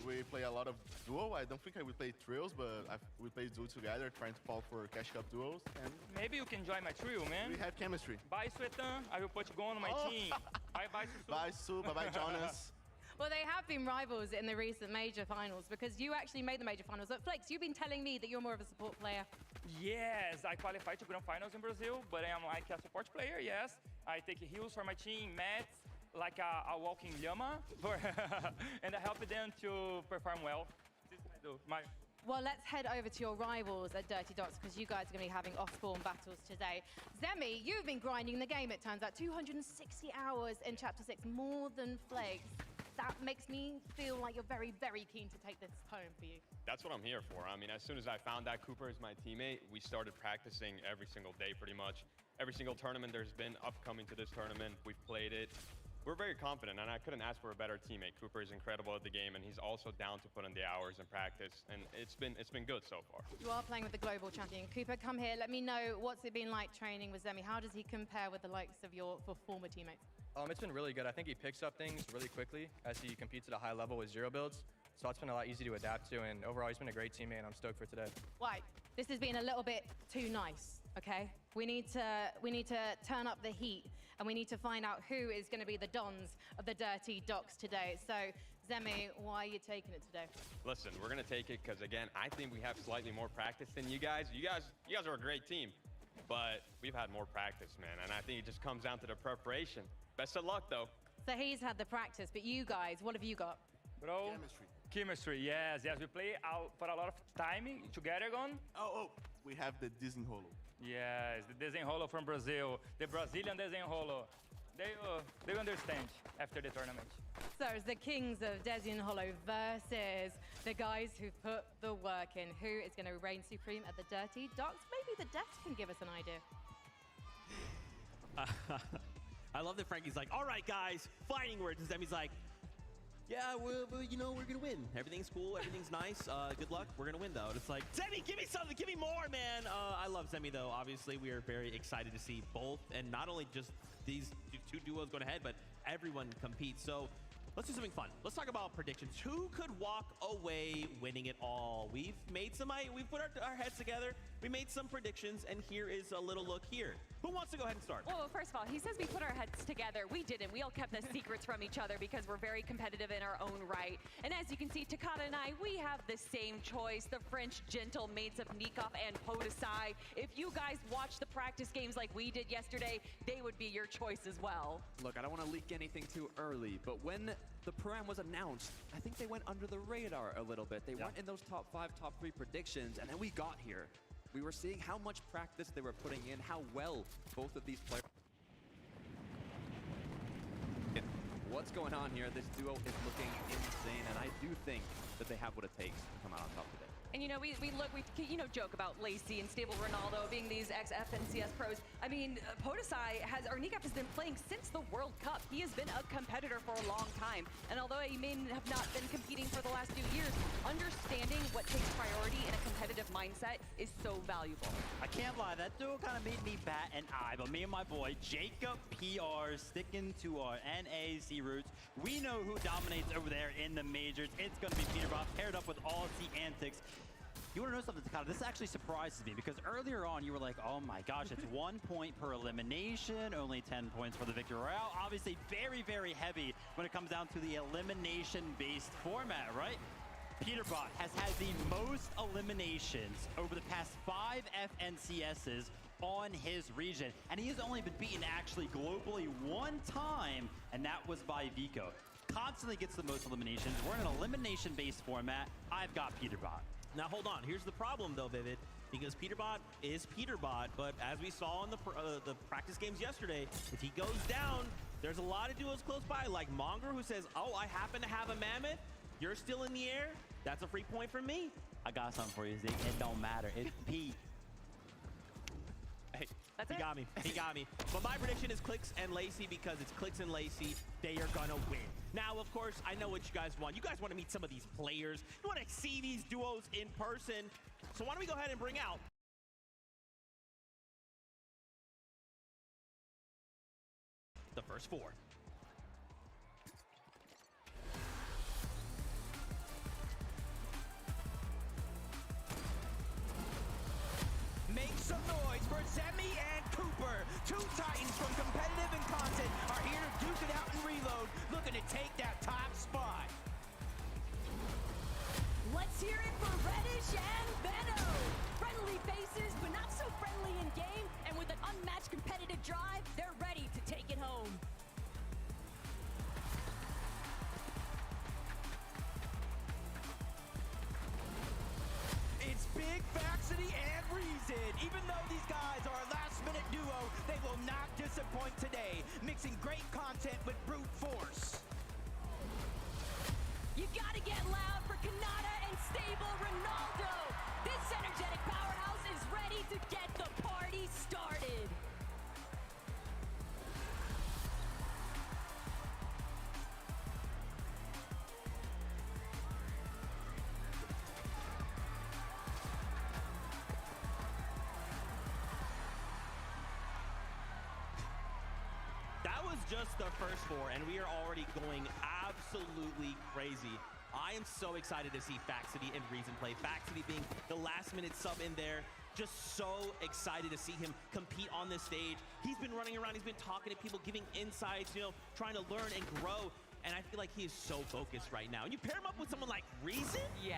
We play a lot of duo. I don't think we play trios, but we play duo together, trying to fall for Cash Cup duos. And maybe you can join my trio, man. We have chemistry. Bye, Swetan. I will put Gon on my team. Bye, Susu. Bye, Su. Bye, Jonas. Well, they have been rivals in the recent major finals because you actually made the major finals. But Flakes, you've been telling me that you're more of a support player. Yes, I qualified to grand finals in Brazil, but I am like a support player, yes. I take heals for my team, mats, like a walking llama, and I help them to perform well. This is what I do. Well, let's head over to your rivals at Dirty Docks because you guys are going to be having off-spawn battles today. Zemi, you've been grinding the game, it turns out. 260 hours in Chapter 6, more than Flakes. That makes me feel like you're very, very keen to take this home for you. That's what I'm here for. I mean, as soon as I found out Cooper is my teammate, we started practicing every single day pretty much. Every single tournament there's been upcoming to this tournament, we've played it. We're very confident, and I couldn't ask for a better teammate. Cooper is incredible at the game, and he's also down to put in the hours and practice, and it's been good so far. You are playing with the global champion. Cooper, come here. Let me know, what's it been like training with Zemi? How does he compare with the likes of your former teammates? It's been really good. I think he picks up things really quickly as he competes at a high level with zero builds. So it's been a lot easy to adapt to, and overall he's been a great teammate, and I'm stoked for today. Right, this has been a little bit too nice, okay? We need to turn up the heat, and we need to find out who is going to be the dons of the Dirty Docks today. So, Zemi, why are you taking it today? Listen, we're gonna take it because again, I think we have slightly more practice than you guys. You guys are a great team, but we've had more practice, man, and I think it just comes down to the preparation. Best of luck, though. So he's had the practice, but you guys, what have you got? Bro, chemistry, yes. We play out for a lot of time together, Gon. We have the Desenrolo. Yes, the Desenrolo from Brazil, the Brazilian Desenrolo. They understand after the tournament. So it's the kings of Desenrolo versus the guys who put the work in. Who is going to reign supreme at the Dirty Docks? Maybe the devs can give us an idea. I love that Frankie's like, all right, guys, fighting words. And Zemi's like, yeah, we're going to win. Everything's cool. Everything's nice. Good luck. We're going to win, though. And it's like, Zemi, give me something. Give me more, man. I love Zemi, though. Obviously, we are very excited to see both. And not only just these two duos going ahead, but everyone competes. So let's do something fun. Let's talk about predictions. Who could walk away winning it all? We've put our heads together. We made some predictions, and here is a little look here. Who wants to go ahead and start? Well, first of all, he says we put our heads together. We didn't. We all kept the secrets from each other because we're very competitive in our own right. And as you can see, Takada and I, we have the same choice. The French gentle mates of Nikov and Podesai. If you guys watch the practice games like we did yesterday, they would be your choice as well. Look, I don't want to leak anything too early, but when the Pro-Am was announced, I think they went under the radar a little bit. They weren't in those top 5, top 3 predictions, and then we got here. We were seeing how much practice they were putting in, how well both of these players... What's going on here? This duo is looking insane, and I do think that they have what it takes to come out on top today. And you know, we joke about Lacey and Stable Ronaldo being these ex-FNCS pros. I mean, Podesai or Nikov has been playing since the World Cup. He has been a competitor for a long time. And although he may have not been competing for the last few years, understanding what takes priority in a competitive mindset is so valuable. I can't lie, that duo kind of made me bat an eye, but me and my boy, Jacob PR, sticking to our NAC roots. We know who dominates over there in the majors. It's going to be Peterbot paired up with Aussie Antics. You want to know something, Takada? This actually surprises me because earlier on you were like, oh my gosh, it's 1 point per elimination, only 10 points for the Victory Royale. Obviously very, very heavy when it comes down to the elimination-based format, right? Peterbot has had the most eliminations over the past 5 FNCSs on his region, and he has only been beaten actually globally 1 time, and that was by Vico. Constantly gets the most eliminations. We're in an elimination-based format. I've got Peterbot. Now hold on, here's the problem though, Vivid, because Peterbot is Peterbot, but as we saw in the practice games yesterday, if he goes down, there's a lot of duos close by, like Monger, who says, oh, I happen to have a Mammoth, you're still in the air, that's a free point for me. I got something for you, Zeke. It don't matter. It's Pete. Hey, he got me. He got me. But my prediction is Clix and Lacey, because it's Clix and Lacey. They are gonna win. Now, of course, I know what you guys want. You guys want to meet some of these players. You want to see these duos in person. So why don't we go ahead and bring out the first four. Make some noise for Zemi and Cooper. Two Titans from competitive and content are here to duke it out and reload, looking to take that top spot. Let's hear it for Reddish and Benno. Friendly faces, but not so friendly in game, and with an unmatched competitive drive, they're ready to take it home. It's Big Vaxity and Reason. Even though these guys are a last-minute duo, they will not disappoint today, mixing great content with brute force. You gotta get loud for Kanata and Stable Ronaldo. This energetic powerhouse is ready to get the party started. That was just the first four, and we are already going absolutely crazy. I am so excited to see Vaxity and Reason play. Vaxity being the last-minute sub in there. Just so excited to see him compete on this stage. He's been running around, he's been talking to people, giving insights, you know, trying to learn and grow. And I feel like he is so focused right now. And you pair him up with someone like Reason? Yeah,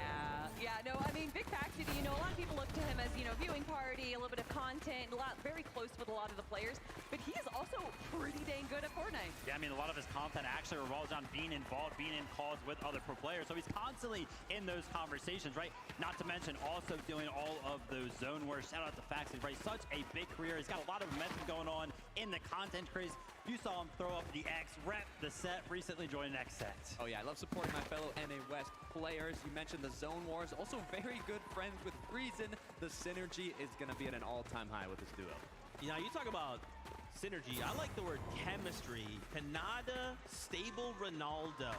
no, I mean, Big Vaxity, you know, a lot of people look to him as, you know, viewing party, a little bit of content, very close with a lot of the players, but he is also pretty dang good at Fortnite. Yeah, I mean, a lot of his content actually revolves on being involved, being in calls with other pro players, so he's constantly in those conversations, right? Not to mention also doing all of those zone wars. Shout out to Vaxity, right? Such a big career. He's got a lot of momentum going on in the content craze. You saw him throw up the X, rep the set, recently joined X-Set. Oh yeah, I love supporting my fellow NA West players. You mentioned the Zone Wars, also very good friends with Reason. The synergy is going to be at an all-time high with this duo. You know, you talk about synergy, I like the word chemistry. Kanata, Stable, Ronaldo.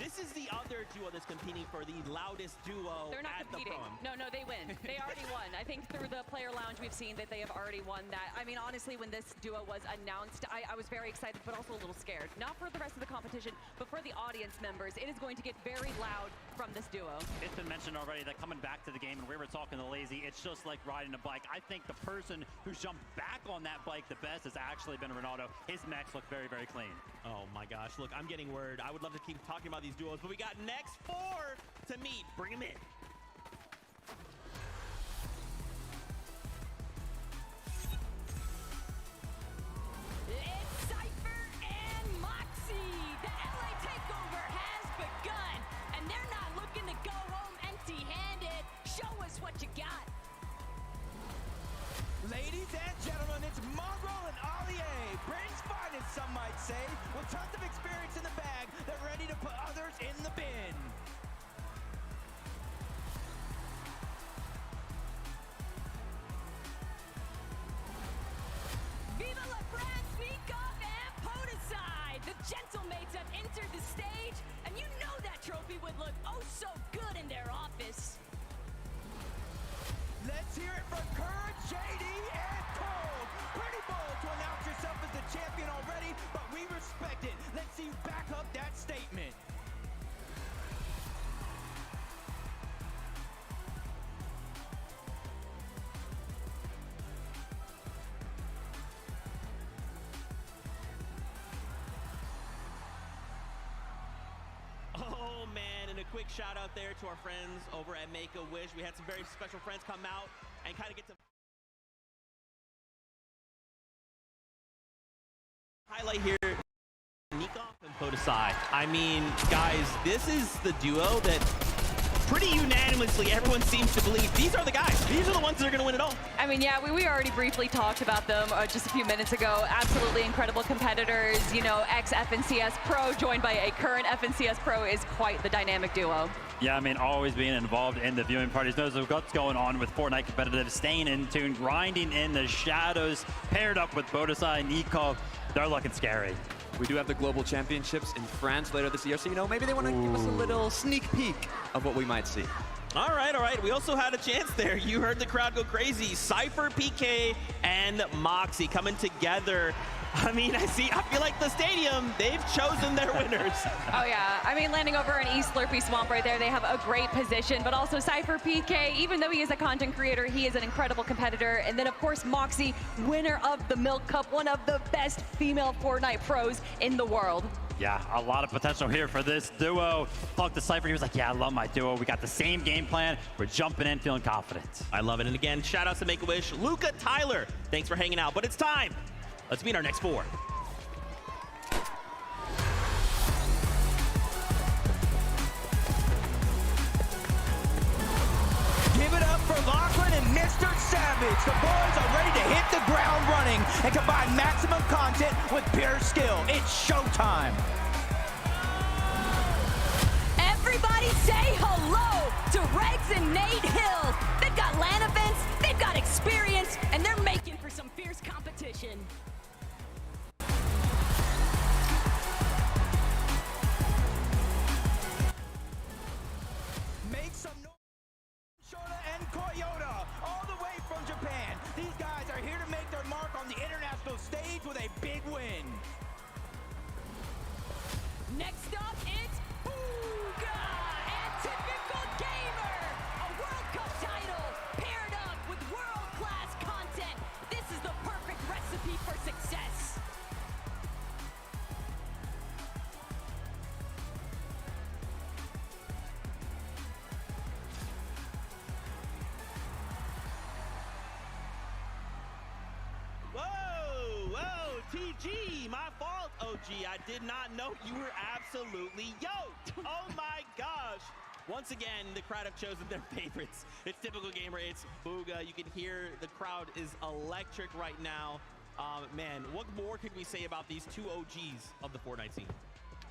This is the other duo that's competing for the loudest duo They're not at competing. the No, they win. They already won. I think through the player lounge, we've seen that they have already won that. I mean, honestly, when this duo was announced, I was very excited, but also a little scared. Not for the rest of the competition, but for the audience members. It is going to get very loud from this duo. It's been mentioned already that coming back to the game, and we were talking to Lazy, it's just like riding a bike. I think the person who's jumped back on that bike the best has actually been Ronaldo. His mechs look very, very clean. Oh my gosh, look, I'm getting word. I would love to keep talking about these duos, but we got next four to meet. Bring them in. It's Cypher and Moxie. The LA takeover has begun, and they're not looking to go home empty-handed. Show us what you got. Ladies and gentlemen, it's Mongrel and Allier. Britain's finest, some might say, with tons of experience in the bag. They're ready to put others in the bin. Viva la France, Peacock and Podicide. The Gentlemates have entered the stage, and you know that trophy would look oh so good in their office. Let's hear it for Courage, JD, and Cold. Pretty bold to announce yourself as the champion already, but we respect it. Let's see you back up that statement. Oh man, and a quick shout out there to our friends over at Make-A-Wish. We had some very special friends come out and kind of get to highlight here Nikoff and Podicide. I mean, guys, this is the duo that pretty unanimous unanimously, everyone seems to believe these are the guys. These are the ones that are going to win it all. I mean, yeah, we already briefly talked about them just a few minutes ago. Absolutely incredible competitors. You know, ex-FNCS Pro joined by a current FNCS Pro is quite the dynamic duo. Yeah, I mean, always being involved in the viewing parties, knows what's going on with Fortnite competitive, staying in tune, grinding in the shadows, paired up with Bodasai and Nikov. They're looking scary. We do have the Global Championships in France later this year, so, you know, maybe they want to give us a little sneak peek of what we might see. All right, all right. We also had a chance there. You heard the crowd go crazy. Cypher, PK, and Moxie coming together. I mean, I feel like the stadium, they've chosen their winners. Oh, yeah. I mean, landing over an East Slurpee Swamp right there, they have a great position. But also Cypher PK, even though he is a content creator, he is an incredible competitor. And then, of course, Moxie, winner of the Milk Cup, one of the best female Fortnite pros in the world. Yeah, a lot of potential here for this duo. Talked to Cypher, he was like, yeah, I love my duo. We got the same game plan. We're jumping in, feeling confident. I love it. And again, shout out to Make-A-Wish, Luca, Tyler. Thanks for hanging out. But it's time. Let's meet our next four. Give it up for Lachlan and Mr. Savage. The boys are ready to hit the ground running and combine maximum content with pure skill. It's showtime. Everybody say hello to Regs and Nate Hill. They've got LAN events, they've got experience, and they're making for some fierce competition. Make some noise. Shota and Koyota, all the way from Japan. These guys are here to make their mark on the international stage with a big win. Next up, it's Booga and Typical Gamer, a World Cup title paired up with world-class content. This is the perfect recipe for success. Whoa, TG, my fault, OG. I did not know you were absolutely yoked. Oh my gosh. Once again, the crowd have chosen their favorites. It's Typical Gamer, it's Booga. You can hear the crowd is electric right now. Man, what more could we say about these two OGs of the Fortnite scene?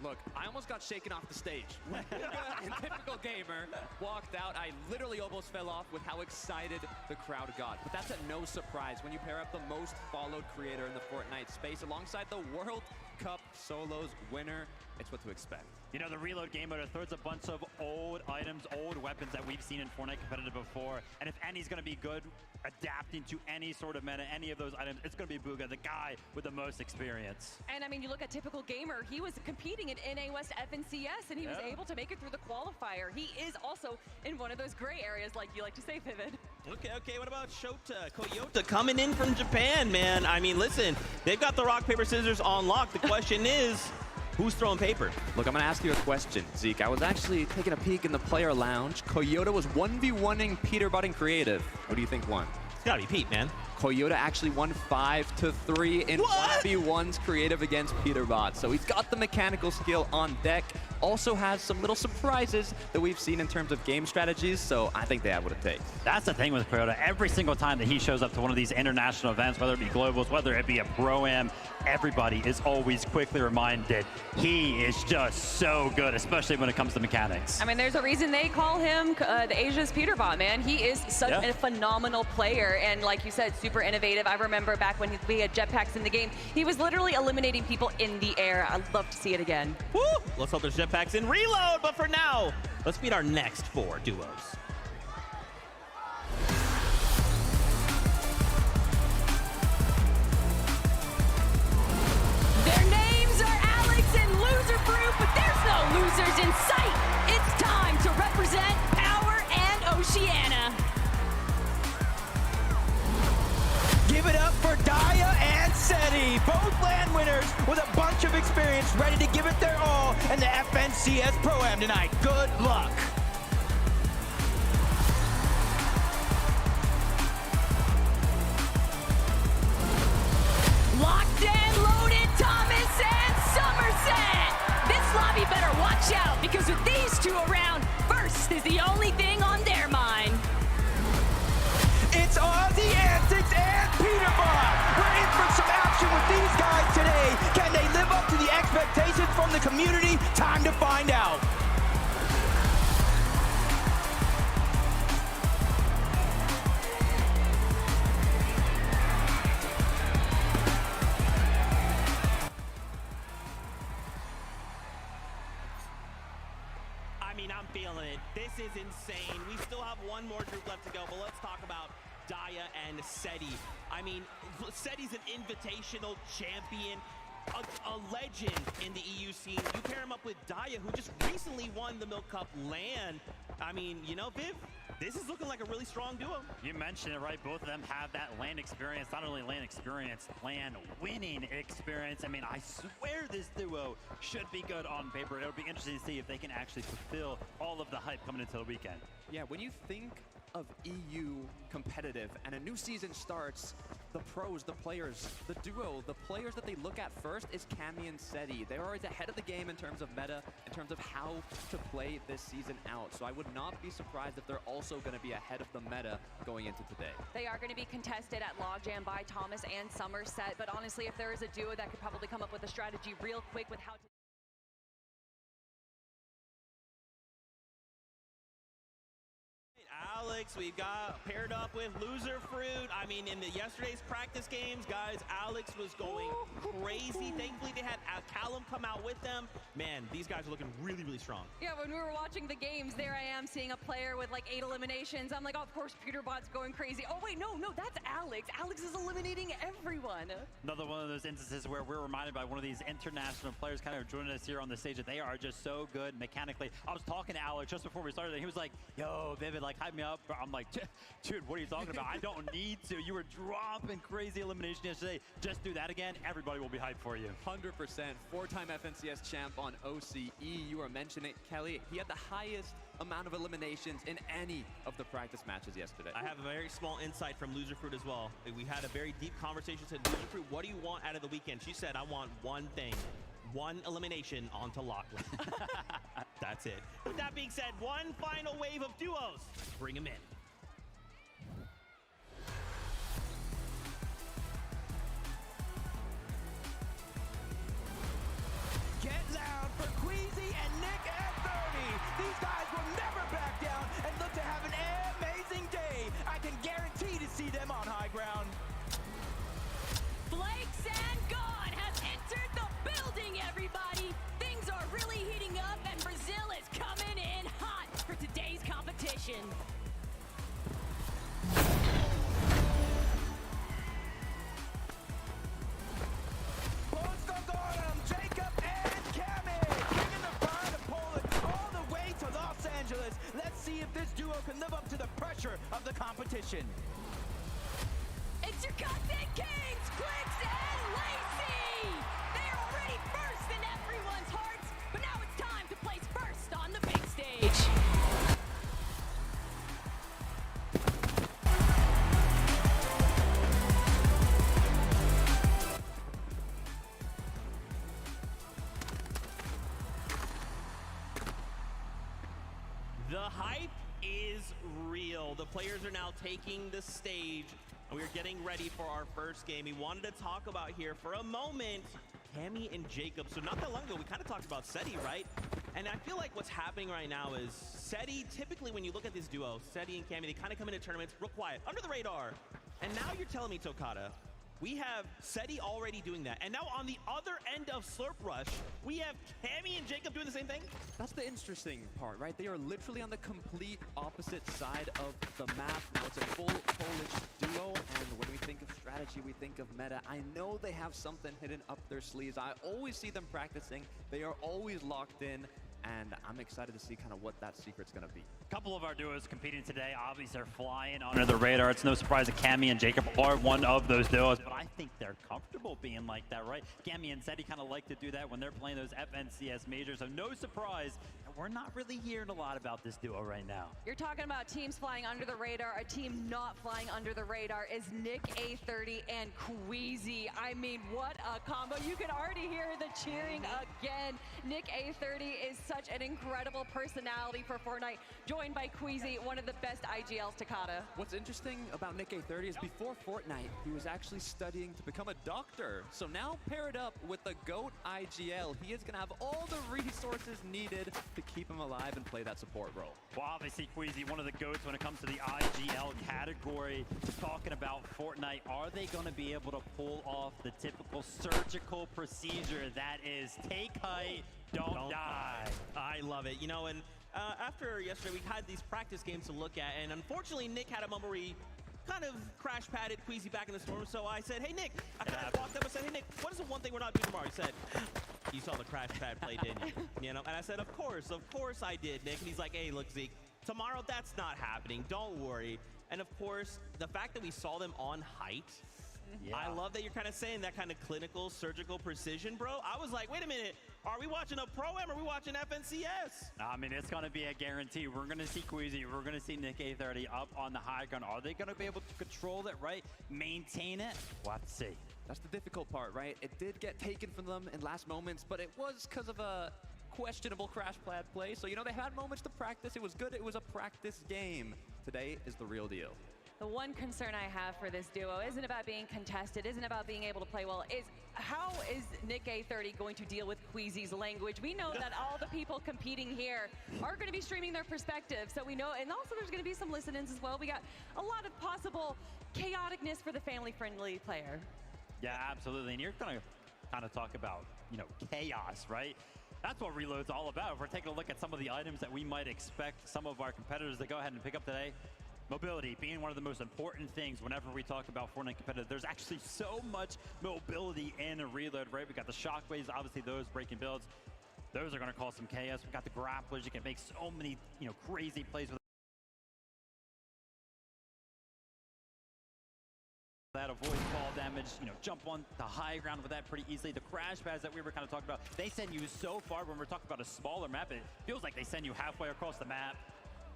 Look, I almost got shaken off the stage. When Booga and Typical Gamer walked out, I literally almost fell off with how excited the crowd got. But that's no surprise when you pair up the most followed creator in the Fortnite space alongside the World Cup Solos winner. It's what to expect. You know, the Reload game mode throws a bunch of old items, old weapons that we've seen in Fortnite competitive before. And if any's going to be good adapting to any sort of meta, any of those items, it's going to be Booga, the guy with the most experience. And I mean, you look at Typical Gamer, he was competing in NA West FNCS, and he was able to make it through the qualifier. He is also in one of those gray areas, like you like to say, Vivid. Okay, what about Shota, Koyota coming in from Japan, man? I mean, listen, they've got the rock, paper, scissors on lock. The question is, who's throwing paper? Look, I'm going to ask you a question, Zeke. I was actually taking a peek in the player lounge. Koyota was 1v1ing Peterbot in creative. Who do you think won? It's got to be Pete, man. Koyota actually won 5-3 in 1v1's creative against Peterbot. So he's got the mechanical skill on deck. Also has some little surprises that we've seen in terms of game strategies. So I think they have what it takes. That's the thing with Koyota. Every single time that he shows up to one of these international events, whether it be globals, whether it be a Pro-Am, everybody is always quickly reminded he is just so good, especially when it comes to mechanics. I mean, there's a reason they call him the Asia's Peterbot, man. He is such a phenomenal player, and like you said, super innovative. I remember back when we had jetpacks in the game, he was literally eliminating people in the air. I'd love to see it again. Woo! Let's hope there's jetpacks in Reload, but for now, let's meet our next four duos. Their names are Alex and Loser Brew, but there's no losers in sight. It's time to represent Power and Oceania. Give it up for Daya and Seti, both LAN winners with a bunch of experience, ready to give it their all in the FNCS Pro-Am tonight. Good luck. Locked and loaded, Thomas and Somerset. This lobby better watch out, because with these two around, first is the only thing on their from the community? Time to find out. I mean, I'm feeling it. This is insane. We still have one more group left to go, but let's talk about Daya and Seti. I mean, Seti's an invitational champion, a legend in the EU scene. You pair him up with Daya, who just recently won the Milk Cup LAN. I mean, you know, Viv, this is looking like a really strong duo. You mentioned it, right? Both of them have that LAN experience, not only LAN experience, LAN winning experience. I mean, I swear this duo should be good on paper. It'll be interesting to see if they can actually fulfill all of the hype coming into the weekend. Yeah, when you think of EU competitive and a new season starts, the pros, the players, the duo, the players that they look at first is Cammy and Seti. They're always ahead of the game in terms of meta, in terms of how to play this season out. So I would not be surprised if they're also going to be ahead of the meta going into today. They are going to be contested at Logjam by Thomas and Somerset, but honestly, if there is a duo that could probably come up with a strategy real quick with how to... Alex, we've got paired up with Loser Fruit. I mean, in yesterday's practice games, guys, Alex was going crazy. Thankfully, they had Callum come out with them. Man, these guys are looking really, really strong. Yeah, when we were watching the games, there I am seeing a player with like 8 eliminations. I'm like, oh, of course, Peterbot's going crazy. Oh, wait, no, that's Alex. Alex is eliminating everyone. Another one of those instances where we're reminded by one of these international players kind of joining us here on the stage that they are just so good mechanically. I was talking to Alex just before we started, and he was like, yo, Vivid, like, hype me up. I'm like, dude, what are you talking about? I don't need to. You were dropping crazy elimination yesterday. Just do that again. Everybody will be hyped for you. 100%. Four-time FNCS champ on OCE. You were mentioning it, Kelly. He had the highest amount of eliminations in any of the practice matches yesterday. I have a very small insight from Loser Fruit as well. We had a very deep conversation. Said, Loser Fruit, what do you want out of the weekend? She said, I want one thing. One elimination onto Lachlan. That's it. With that being said, one final wave of duos. Bring them in. Get loud for Queasy and Nick at 30. These guys will never back down and look to have an amazing day. I can guarantee to see them on high ground. Flakes and God has entered the building, everybody. Things are really heating up, and Brazil is coming in hot for today's competition. Jacob and Cammy bringing the fire to Poland all the way to Los Angeles. Let's see if this duo can live up to the pressure of the competition. It's your content kings, Clicks and Lacey. They are already first in everyone's hearts, but now it's time to place first on the big stage. The hype is real. The players are now taking the stage, and we're getting ready for our first game. We wanted to talk about here for a moment Cammy and Jacob. So not that long ago, we kind of talked about Seti, right? And I feel like what's happening right now is Seti, typically when you look at this duo, Seti and Cammy, they kind of come into tournaments real quiet, under the radar. And now you're telling me, Tokata, we have Seti already doing that. And now on the other end of Slurp Rush, we have Cammy and Jacob doing the same thing? That's the interesting part, right? They are literally on the complete opposite side of the map. Now it's a full Polish duo, and when we think of strategy, we think of meta. I know they have something hidden up their sleeves. I always see them practicing. They are always locked in, and I'm excited to see kind of what that secret's going to be. A couple of our duos competing today, obviously they're flying under the radar. It's no surprise that Cammy and Jacob are one of those duos, but I think they're comfortable being like that, right? Cammy and Seti kind of like to do that when they're playing those FNCS majors, so no surprise that we're not really hearing a lot about this duo right now. You're talking about teams flying under the radar. A team not flying under the radar is Nick A30 and Queasy. I mean, what a combo. You can already hear the cheering again. Nick A30 is such an incredible personality for Fortnite, joined by Queasy, one of the best IGLs to Kata. What's interesting about Nick A30 is before Fortnite, he was actually studying to become a doctor. So now paired up with the GOAT IGL, he is going to have all the resources needed to keep him alive and play that support role. Well, obviously, Queasy, one of the GOATs when it comes to the IGL category. Talking about Fortnite, are they going to be able to pull off the typical surgical procedure that is take height, don't die? I love it. You know, and after yesterday, we had these practice games to look at, and unfortunately, Nick had a moment where he kind of crash padded Queasy back in the storm. So I said, hey, Nick, I kind of walked up and said, hey, Nick, what is the one thing we're not doing tomorrow? He said, you saw the crash pad play, didn't you? You know, and I said, of course I did, Nick. And he's like, hey, look, Zeke, tomorrow that's not happening. Don't worry. And of course, the fact that we saw them on height, I love that you're kind of saying that kind of clinical, surgical precision, bro. I was like, wait a minute, are we watching a Pro-Am or are we watching FNCS? I mean, it's going to be a guarantee. We're going to see Queasy, we're going to see Nick A30 up on the high ground. Are they going to be able to control it, right? Maintain it? We'll have to see. That's the difficult part, right? It did get taken from them in last moments, but it was because of a questionable crash pad play. So, you know, they had moments to practice. It was good. It was a practice game. Today is the real deal. The one concern I have for this duo isn't about being contested, isn't about being able to play well, is how is Nick A30 going to deal with Queasy's language? We know that all the people competing here are going to be streaming their perspective, so we know, and also there's going to be some listen-ins as well. We got a lot of possible chaoticness for the family-friendly player. Yeah, absolutely. And you're going to kind of talk about, you know, chaos, right? That's what Reload's all about. If we're taking a look at some of the items that we might expect some of our competitors to go ahead and pick up today, mobility being one of the most important things whenever we talk about Fortnite competitive. There's actually so much mobility in a Reload, right? We got the shockwaves, obviously those breaking builds. Those are going to cause some chaos. We got the grapplers. You can make so many, you know, crazy plays with that, avoid fall damage, you know, jump on the high ground with that pretty easily. The crash pads that we were kind of talking about, they send you so far. When we're talking about a smaller map, it feels like they send you halfway across the map.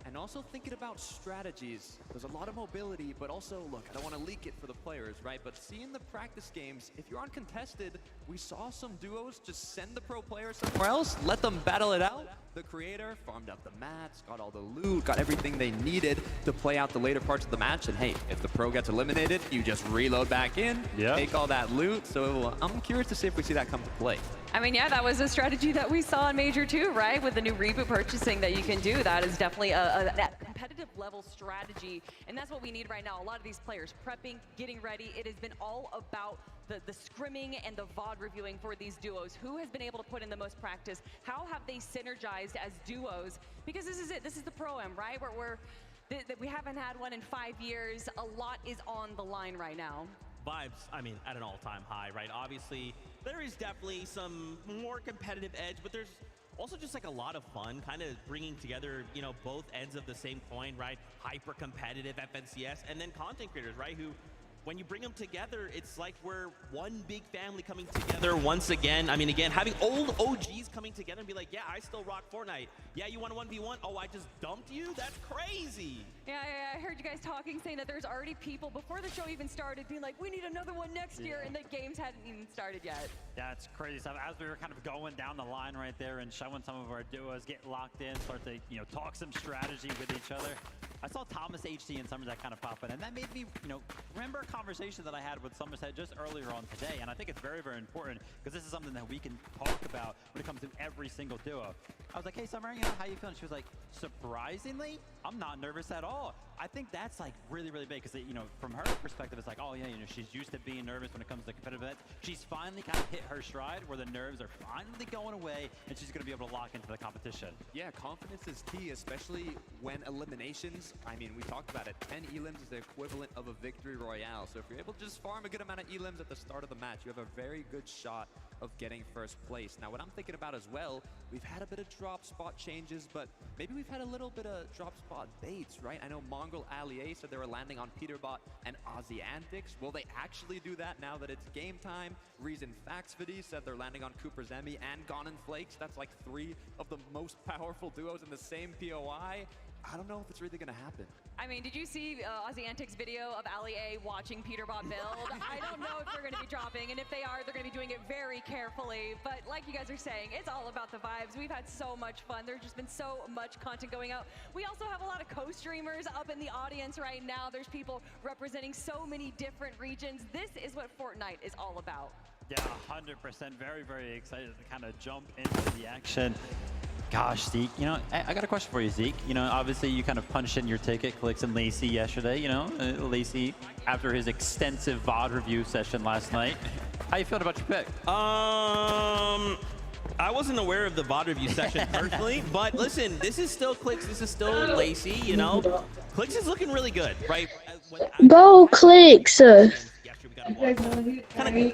And also thinking about strategies. There's a lot of mobility, but also, look, I don't want to leak it for the players, right? But seeing the practice games, if you're uncontested, we saw some duos just send the pro players somewhere else, let them battle it out. The creator farmed up the mats, got all the loot, got everything they needed to play out the later parts of the match. And hey, if the pro gets eliminated, you just reload back in, take all that loot. So I'm curious to see if we see that come to play. I mean, yeah, that was a strategy that we saw in Major 2, right? With the new reboot purchasing that you can do. That is definitely that competitive level strategy. And that's what we need right now. A lot of these players prepping, getting ready. It has been all about the scrimming and the VOD reviewing for these duos. Who has been able to put in the most practice? How have they synergized as duos? Because this is it. This is the Pro-Am, right? We haven't had one in 5 years. A lot is on the line right now. Vibes, I mean, at an all-time high, right? Obviously, there is definitely some more competitive edge, but there's also just like a lot of fun, kind of bringing together, you know, both ends of the same coin, right? Hyper-competitive FNCS, and then content creators, right? Who, when you bring them together, it's like we're one big family coming together once again. I mean, again, having old OGs coming together and be like, yeah, I still rock Fortnite. Yeah, you want a 1v1? Oh, I just dumped you? That's crazy. Yeah, I heard you guys talking, saying that there's already people before the show even started being like, we need another one next year, and the games hadn't even started yet. Yeah, it's crazy stuff. As we were kind of going down the line right there and showing some of our duos get locked in, start to, you know, talk some strategy with each other, I saw Thomas HT and Somerset kind of pop in, and that made me, you know, remember a conversation that I had with Somerset just earlier on today, and I think it's very, very important because this is something that we can talk about when it comes to every single duo. I was like, hey, Summer, you know, how you feeling? She was like, surprisingly, I'm not nervous at all. I think that's like really, really big because, you know, from her perspective, it's like, oh yeah, you know, she's used to being nervous when it comes to competitive events. She's finally kind of hit her stride where the nerves are finally going away and she's going to be able to lock into the competition. Yeah, confidence is key, especially when eliminations, I mean, we talked about it, 10 elims is the equivalent of a victory royale. So if you're able to just farm a good amount of elims at the start of the match, you have a very good shot of getting first place. Now, what I'm thinking about as well, we've had a bit of drop spot changes, but maybe we've had a little bit of drop spot baits, right? I know Mongrel Allier said they were landing on Peterbot and Aussie Antics. Will they actually do that now that it's game time? Reason Faxvidi said they're landing on Cooper's Emmy and Gone and Flakes. That's like 3 of the most powerful duos in the same POI. I don't know if it's really going to happen. I mean, did you see Aussie Antics video of Allier watching Peterbot build? I don't know if they're going to be dropping, and if they are, they're going to be doing it very carefully. But like you guys are saying, it's all about the vibes. We've had so much fun. There's just been so much content going out. We also have a lot of co-streamers up in the audience right now. There's people representing so many different regions. This is what Fortnite is all about. Yeah, 100%. Very, very excited to kind of jump into the action. Gosh, Zeke, you know, I got a question for you, Zeke. You know, obviously you kind of punched in your ticket, Clix and Lacey yesterday, you know. Lacey, after his extensive VOD review session last night. How you feeling about your pick? I wasn't aware of the VOD review session personally, but listen, this is still Clix, this is still Lacey, you know. Clix is looking really good, right? Go Clix! Kind of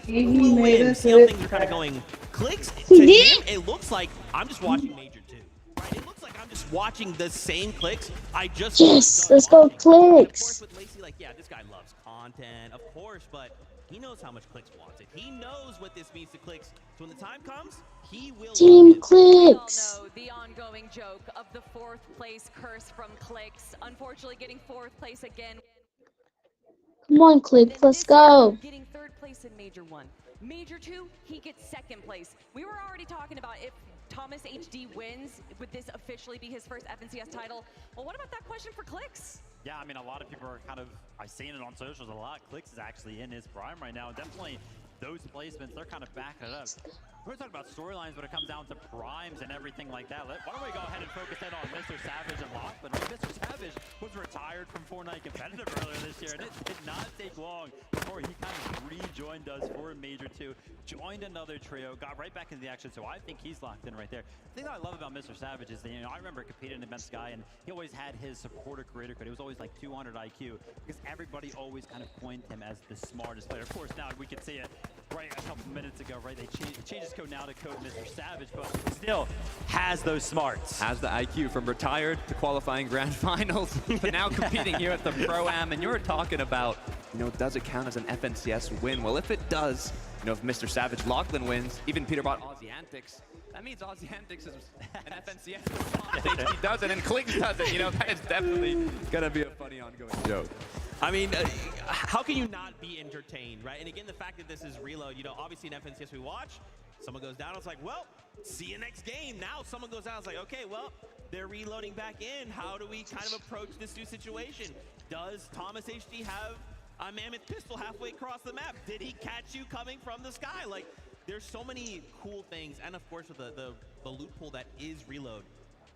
clue in, see how things are kind of going. Clix, to him, it looks like I'm just watching Major 2. Right? It looks like I'm just watching the same Clix. I just let's go Clix. Of course, with Lacey, like, yeah, this guy loves content, of course, but he knows how much Clix wants it. He knows what this means to Clix. So when the time comes, he will. Team Clix. We all know the ongoing joke of the 4th place curse from Clix. Unfortunately, getting 4th place again. Come on, Clix, let's go. Getting 3rd place in Major 1. Major 2, he gets 2nd place. We were already talking about if Thomas HD wins, would this officially be his first FNCS title? Well, what about that question for Clix? Yeah, I mean, a lot of people are kind of, I've seen it on socials a lot. Clix is actually in his prime right now. Definitely those placements, they're kind of backing it up. We're talking about storylines when it comes down to primes and everything like that. Why don't we go ahead and focus in on Mr. Savage and Lachlan? Mr. Savage was retired from Fortnite Competitive earlier this year, and it did not take long before he kind of rejoined us for Major 2, joined another trio, got right back into the action, so I think he's locked in right there. The thing that I love about Mr. Savage is that, you know, I remember competing against Sky, and he always had his supporter creator code. It was always like 200 IQ, because everybody always kind of coined him as the smartest player. Of course, now we can see it right a couple minutes ago, right? They changed his code now to code Mr. Savage, but still has those smarts. Has the IQ from retired to qualifying grand finals, but now competing here at the Pro-Am, and you were talking about, you know, does it count as an FNCS win? Well, if it does, you know, if Mr. Savage Lachlan wins, even Peterbot Aussie Antics, that means Aussie Antics is an FNCS. He does it, and Clix does it. You know, that is definitely going to be a funny ongoing joke. I mean, how can you not be entertained, right? And again, the fact that this is reload, you know, obviously in FNCS we watch, someone goes down, it's like, well, see you next game. Now someone goes down, it's like, okay, well, they're reloading back in. How do we kind of approach this new situation? Does Thomas HD have a mammoth pistol halfway across the map? Did he catch you coming from the sky? Like, there's so many cool things, and of course with the loot pool that is reload,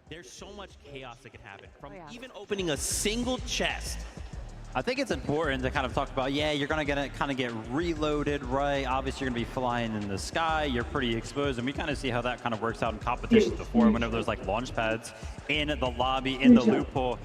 there's so much chaos that can happen from even opening a single chest. I think it's important to kind of talk about, yeah, you're going to kind of get reloaded, right? Obviously, you're going to be flying in the sky. You're pretty exposed, and we kind of see how that kind of works out in competitions before whenever there's like launch pads in the lobby, in the loot pool.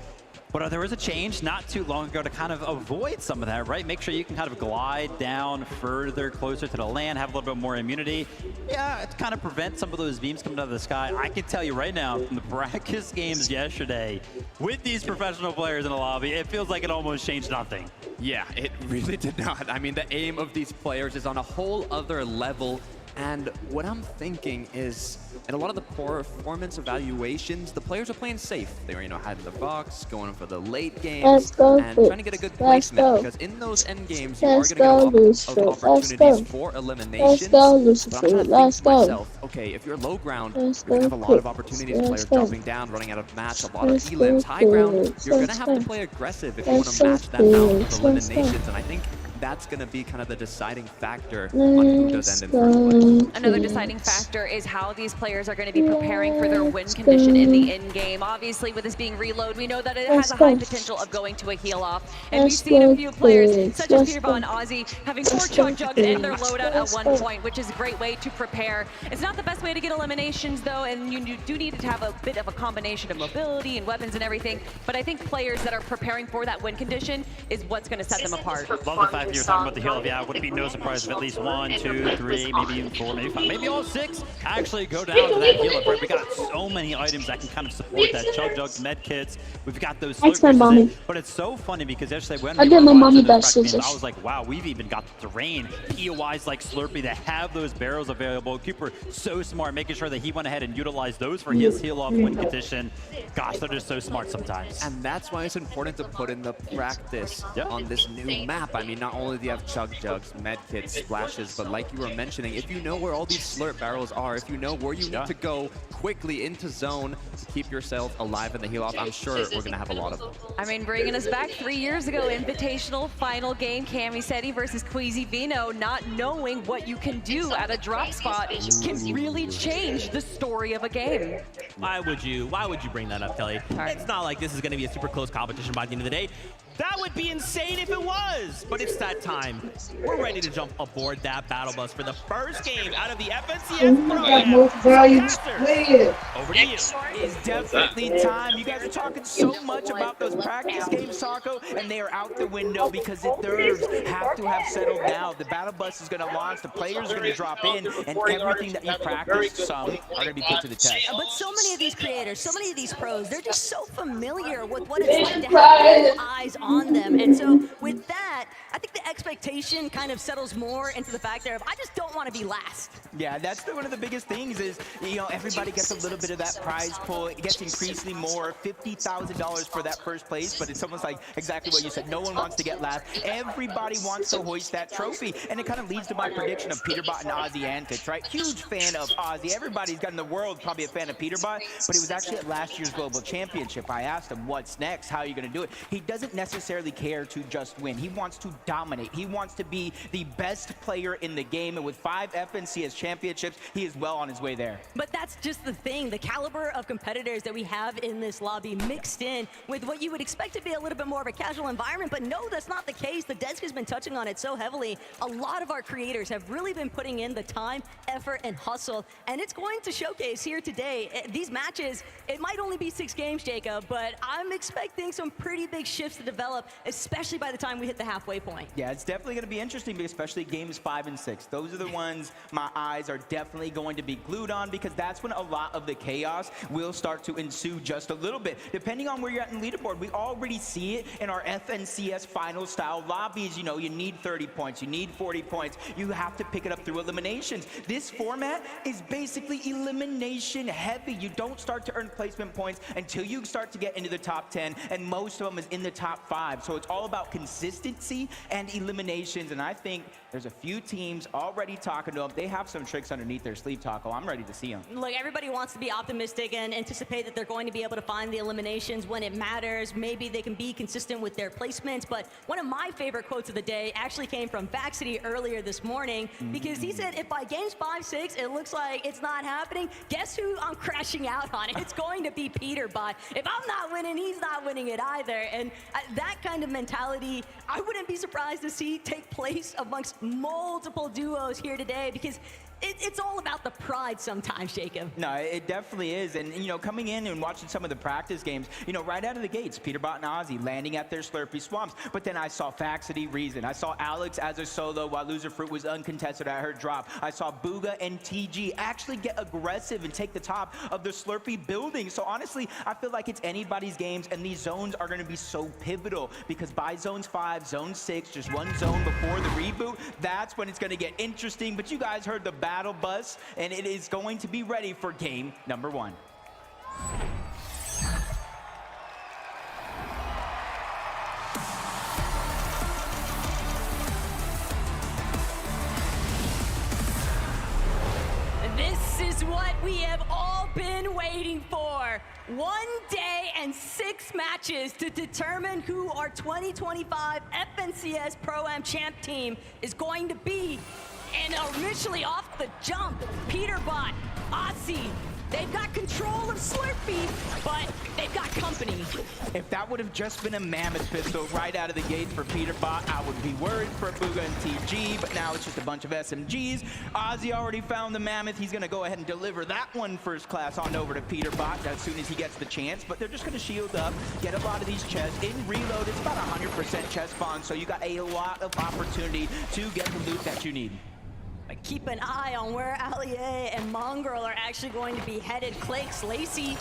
But there was a change not too long ago to kind of avoid some of that, right? Make sure you can kind of glide down further, closer to the land, have a little bit more immunity. Yeah, to kind of prevent some of those beams coming out of the sky. I can tell you right now, from the practice games yesterday, with these professional players in the lobby, it feels like it almost changed nothing. Yeah, it really did not. I mean, the aim of these players is on a whole other level. And what I'm thinking is, in a lot of the performance evaluations, the players are playing safe. They were, you know, hiding the box, going for the late games, and trying to get a good placement. Because in those end games, you are going to get a lot of opportunities for eliminations. But I'm trying to think to myself, okay, if you're low ground, you're going to have a lot of opportunities. Players jumping down, running out of match, a lot of elims. High ground, you're going to have to play aggressive if you want to match that amount of eliminations. And I think that's going to be kind of the deciding factor on who does end in first place. Another deciding factor is how these players are going to be preparing for their win condition in the end game. Obviously, with this being reload, we know that it has a high potential of going to a heal off. And we've seen a few players, such as Peterbot and Aussie, having 4 chug jugs in their loadout at one point, which is a great way to prepare. It's not the best way to get eliminations, though, and you do need to have a bit of a combination of mobility and weapons and everything. But I think players that are preparing for that win condition is what's going to set them apart. Love the fact if you're talking about the heal, yeah, it wouldn't be no surprise if at least 1, 2, 3, maybe even 4, maybe 5, maybe all 6 actually go down to that heal up, right? We got so many items that can kind of support that Chug Jugs, med kits. We've got those Thanks, my slurp mommy. pieces in. But it's so funny because yesterday when I we did were my watching mommy those best practice games, scissors. I was like, wow, we've even got the terrain, POIs like Slurpee that have those barrels available. Cooper so smart, making sure that he went ahead and utilized those for his heal off win condition. Gosh, they're just so smart sometimes. And that's why it's important to put in the practice on this new map. I mean, not only do you have Chug Jugs, med kits, splashes, but like you were mentioning, if you know where all these slurp barrels are, if you know where you need to go quickly into zone to keep yourself alive in the heal off, I'm sure we're going to have a lot of them. I mean, bringing us back 3 years ago, Invitational final game, Camiseti versus Queasy Vino, not knowing what you can do at a drop spot can really change the story of a game. Why would you bring that up, Kelly? It's not like this is going to be a super close competition by the end of the day. That would be insane if it was, but it's that time. We're ready to jump aboard that battle bus for the first game out of the FNCS program. Over to you. It's definitely time. You guys are talking so much about those practice games, Taco, and they are out the window because the nerves have to have settled down. The battle bus is going to launch, the players are going to drop in, and everything that you practiced some are going to be put to the test. But so many of these creators, so many of these pros, they're just so familiar with what it's like to have all eyes on them. And so with that, I think the expectation kind of settles more into the fact that I just don't want to be last. Yeah, that's one of the biggest things is, you know, everybody gets a little bit of that prize pool. It gets increasingly more, $50,000 for that first place, but it's almost like exactly what you said. No one wants to get last. Everybody wants to hoist that trophy, and it kind of leads to my prediction of Peterbot and Ozzy Antics, right? Huge fan of Ozzy. Everybody's got in the world probably a fan of Peterbot, but it was actually at last year's Global Championship. I asked him, what's next? How are you going to do it? He doesn't necessarily care to just win. He wants to dominate. He wants to be the best player in the game, and with 5 FNCS championships, he is well on his way there. But that's just the thing. The caliber of competitors that we have in this lobby mixed in with what you would expect to be a little bit more of a casual environment, but no, that's not the case. The desk has been touching on it so heavily. A lot of our creators have really been putting in the time, effort, and hustle, and it's going to showcase here today. These matches, it might only be 6 games, Jacob, but I'm expecting some pretty big shifts to develop, especially by the time we hit the halfway point. Yeah, it's definitely going to be interesting, especially games 5 and 6. Those are the ones my eyes are definitely going to be glued on, because that's when a lot of the chaos will start to ensue just a little bit. Depending on where you're at in leaderboard, we already see it in our FNCS final style lobbies. You know, you need 30 points, you need 40 points. You have to pick it up through eliminations. This format is basically elimination heavy. You don't start to earn placement points until you start to get into the top 10, and most of them is in the top 5. So it's all about consistency and eliminations, and I think there's a few teams already talking to them. They have some tricks underneath their sleeve, Taco. I'm ready to see them. Look, everybody wants to be optimistic and anticipate that they're going to be able to find the eliminations when it matters. Maybe they can be consistent with their placements, but one of my favorite quotes of the day actually came from Vaxity earlier this morning, because he said, if by games 5, 6, it looks like it's not happening, guess who I'm crashing out on? It's going to be Peterbot. If I'm not winning, he's not winning it either. And that kind of mentality, I wouldn't be surprised to see take place amongst multiple duos here today, because it's all about the pride sometimes, Jacob. No, it definitely is. And, you know, coming in and watching some of the practice games, you know, right out of the gates, Peterbot and Ozzy landing at their Slurpee Swamps. But then I saw Faxity Reason. I saw Alex as a solo while Loser Fruit was uncontested at her drop. I saw Booga and TG actually get aggressive and take the top of the Slurpee building. So honestly, I feel like it's anybody's games, and these zones are going to be so pivotal, because by zones 5, zone 6, just one zone before the reboot, that's when it's going to get interesting. But you guys heard the battle bus, and it is going to be ready for game number 1. This is what we have all been waiting for. 1 day and 6 matches to determine who our 2025 FNCS Pro-Am Champ team is going to be. And initially off the jump, Peterbot, Ozzy, They've got control of Slurpee, but they've got company. If that would have just been a Mammoth pistol right out of the gate for Peterbot, I would be worried for Bugha and TG, but now it's just a bunch of SMGs. Ozzy already found the Mammoth. He's going to go ahead and deliver that one first class on over to Peterbot as soon as he gets the chance, but they're just going to shield up, get a lot of these chests. In reload, it's about 100% chest spawn, so you got a lot of opportunity to get the loot that you need. But keep an eye on where Allier and Mongrel are actually going to be headed. Clake's Lacey,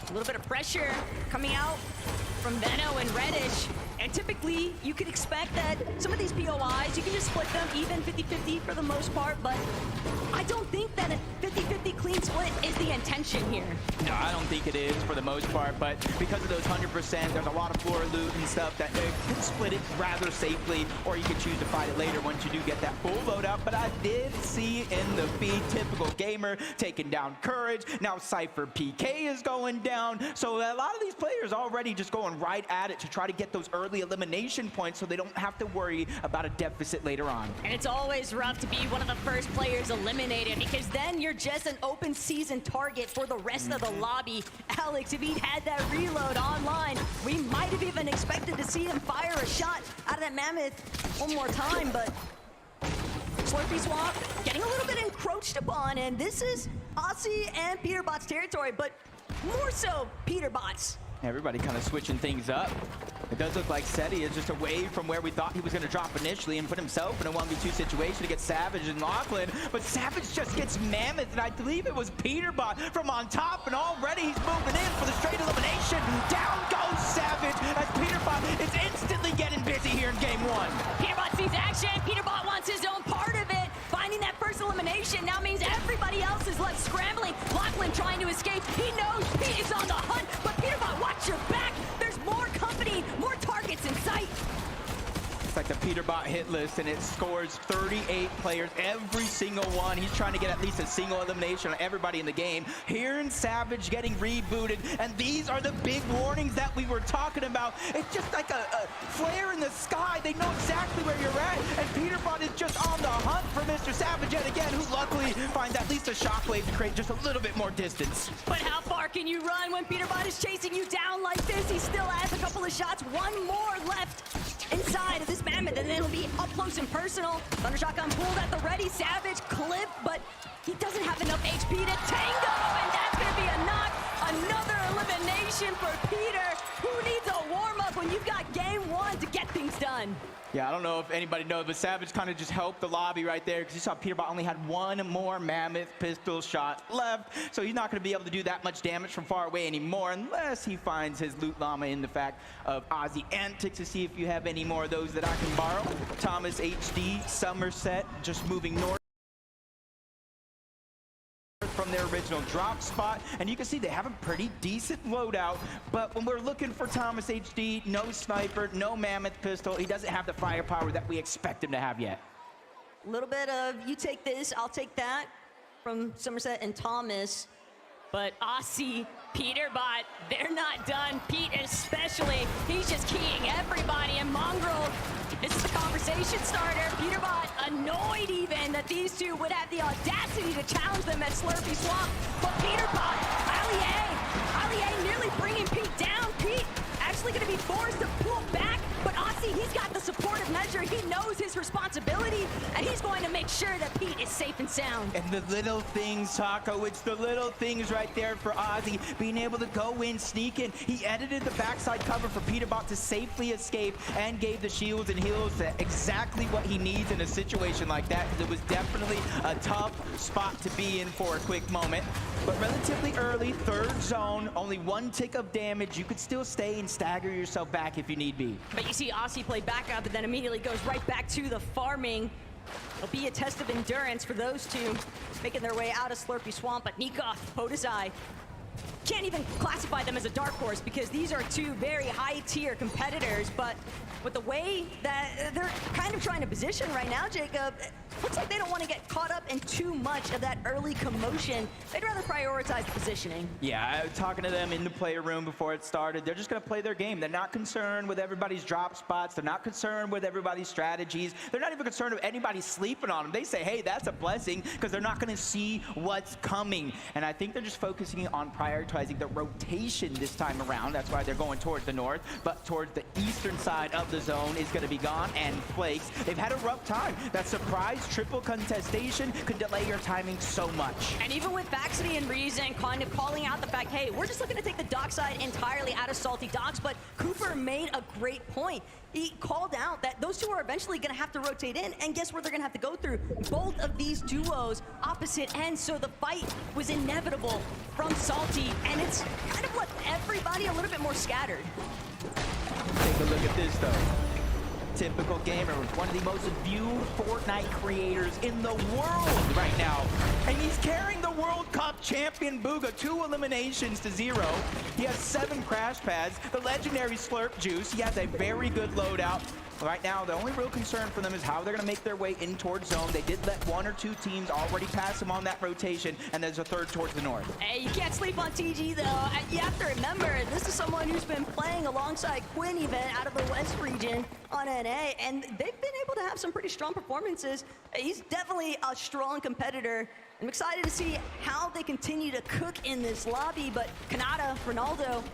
a little bit of pressure coming out from Veno and Reddish. And typically, you could expect that some of these POIs, you can just split them even 50-50 for the most part, but I don't think that a 50-50 clean split is the intention here. No, I don't think it is for the most part, but because of those 100%, there's a lot of floor loot and stuff that can split it rather safely, or you can choose to fight it later once you do get that full loadout. But I did see in the feed, typical gamer taking down Courage. Now Cypher PK is going down. So a lot of these players already just going right at it to try to get those early elimination points so they don't have to worry about a deficit later on. And it's always rough to be one of the first players eliminated because then you're just an open season target for the rest of the lobby. Alex, if he'd had that reload online, we might have even expected to see him fire a shot out of that Mammoth one more time, but Slurpee Swamp getting a little bit encroached upon, and this is Aussie and Peterbot's territory, but more so Peterbot's. Everybody kind of switching things up. It does look like Seti is just away from where we thought he was going to drop initially and put himself in a 1v2 situation to get Savage and Lachlan. But Savage just gets Mammoth, and I believe it was Peterbot from on top, and already he's moving in for the straight elimination. Down goes Savage as Peterbot is instantly getting busy here in game one. Peterbot sees action. Peterbot wants his own part of it. Finding that first elimination now means everybody else is left scrambling. Lachlan trying to escape. He knows Pete is on the hunt, but Peterbot, watch your back. There's more company, more targets in sight. It's like the Peterbot hit list, and it scores 38 players, every single one. He's trying to get at least a single elimination on everybody in the game. Here in Savage getting rebooted, and these are the big warnings that we were talking about. It's just like a flare in the sky. They know exactly where you're at, and Peterbot is just on the hunt for Mr. Savage yet again, who luckily finds at least a shockwave to create just a little bit more distance. But how far can you run when Peterbot is chasing you down like this? He still has a couple of shots, one more left inside of this Mammoth, and then it'll be up close and personal. Thunder Shotgun pulled at the ready. Savage clip, but he doesn't have enough HP to tango, and that's gonna be a knock. Another elimination for Peter. Who needs a warm-up when you've got game one to get things done? Yeah, I don't know if anybody knows, but Savage kind of just helped the lobby right there because you saw Peterbot only had one more Mammoth pistol shot left, so he's not going to be able to do that much damage from far away anymore unless he finds his loot llama in the fact of Aussie Antics to see if you have any more of those that I can borrow. Thomas HD, Somerset, just moving north from their original drop spot, and you can see they have a pretty decent loadout, but when we're looking for Thomas HD, no sniper, no Mammoth pistol, he doesn't have the firepower that we expect him to have yet. A little bit of you take this, I'll take that from Somerset and Thomas, but Aussie, Peterbot, they're not done. Pete especially, he's just keying everybody, and Mongrel, this is a conversation starter. Peterbot annoyed even that these two would have the audacity to challenge them at Slurpee Swamp, but Peterbot, Allier nearly bringing Pete down. Pete actually going to be forced to pull back, but Aussie, he's got the supportive measure. He knows his responsibility, and he's going to make sure that Pete is safe and sound. And the little things, Taco, it's the little things right there for Aussie, being able to go in, sneak in. He edited the backside cover for Peterbot to safely escape and gave the shields and heals exactly what he needs in a situation like that, because it was definitely a tough spot to be in for a quick moment. But relatively early, third zone, only one tick of damage. You could still stay and stagger yourself back if you need be. But you see Aussie play back up and then immediately goes right back to the farming. It'll be a test of endurance for those two making their way out of Slurpee Swamp. But Nikoff, Podesai, can't even classify them as a dark horse because these are two very high-tier competitors. But with the way that they're kind of trying to position right now, Jacob, looks like they don't want to get caught up in too much of that early commotion. They'd rather prioritize the positioning. Yeah, I was talking to them in the player room before it started. They're just going to play their game. They're not concerned with everybody's drop spots. They're not concerned with everybody's strategies. They're not even concerned with anybody sleeping on them. They say, hey, that's a blessing, because they're not going to see what's coming. And I think they're just focusing on prioritizing the rotation this time around. That's why they're going towards the north, but towards the eastern side of the zone is going to be gone. And Flakes, they've had a rough time. That surprise triple contestation could delay your timing so much. And even with Vaxity and Reason kind of calling out the fact, hey, we're just looking to take the dock side entirely out of Salty Docks, but Cooper made a great point. He called out that those two are eventually going to have to rotate in, and guess where they're going to have to go through? Both of these duos opposite ends, so the fight was inevitable from Salty, and it's kind of left everybody a little bit more scattered. Take a look at this, though. Typical Gamer, one of the most viewed Fortnite creators in the world right now. And he's carrying the World Cup champion Bugha 2 eliminations to 0. He has 7 crash pads, the legendary Slurp Juice. He has a very good loadout. Right now, the only real concern for them is how they're going to make their way in towards zone. They did let 1 or 2 teams already pass them on that rotation, and there's a third towards the north. Hey, you can't sleep on TG, though. You have to remember, this is someone who's been playing alongside Quinn even out of the West region on NA, and they've been able to have some pretty strong performances. He's definitely a strong competitor. I'm excited to see how they continue to cook in this lobby, but Kanata, Ronaldo,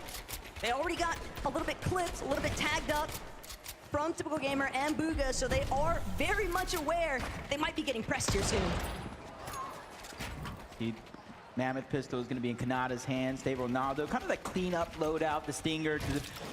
they already got a little bit clipped, a little bit tagged up from Typical Gamer and Bugha, so they are very much aware they might be getting pressed here soon. Mammoth Pistol is going to be in Kanata's hands. Dave Ronaldo, kind of that clean-up loadout, the Stinger.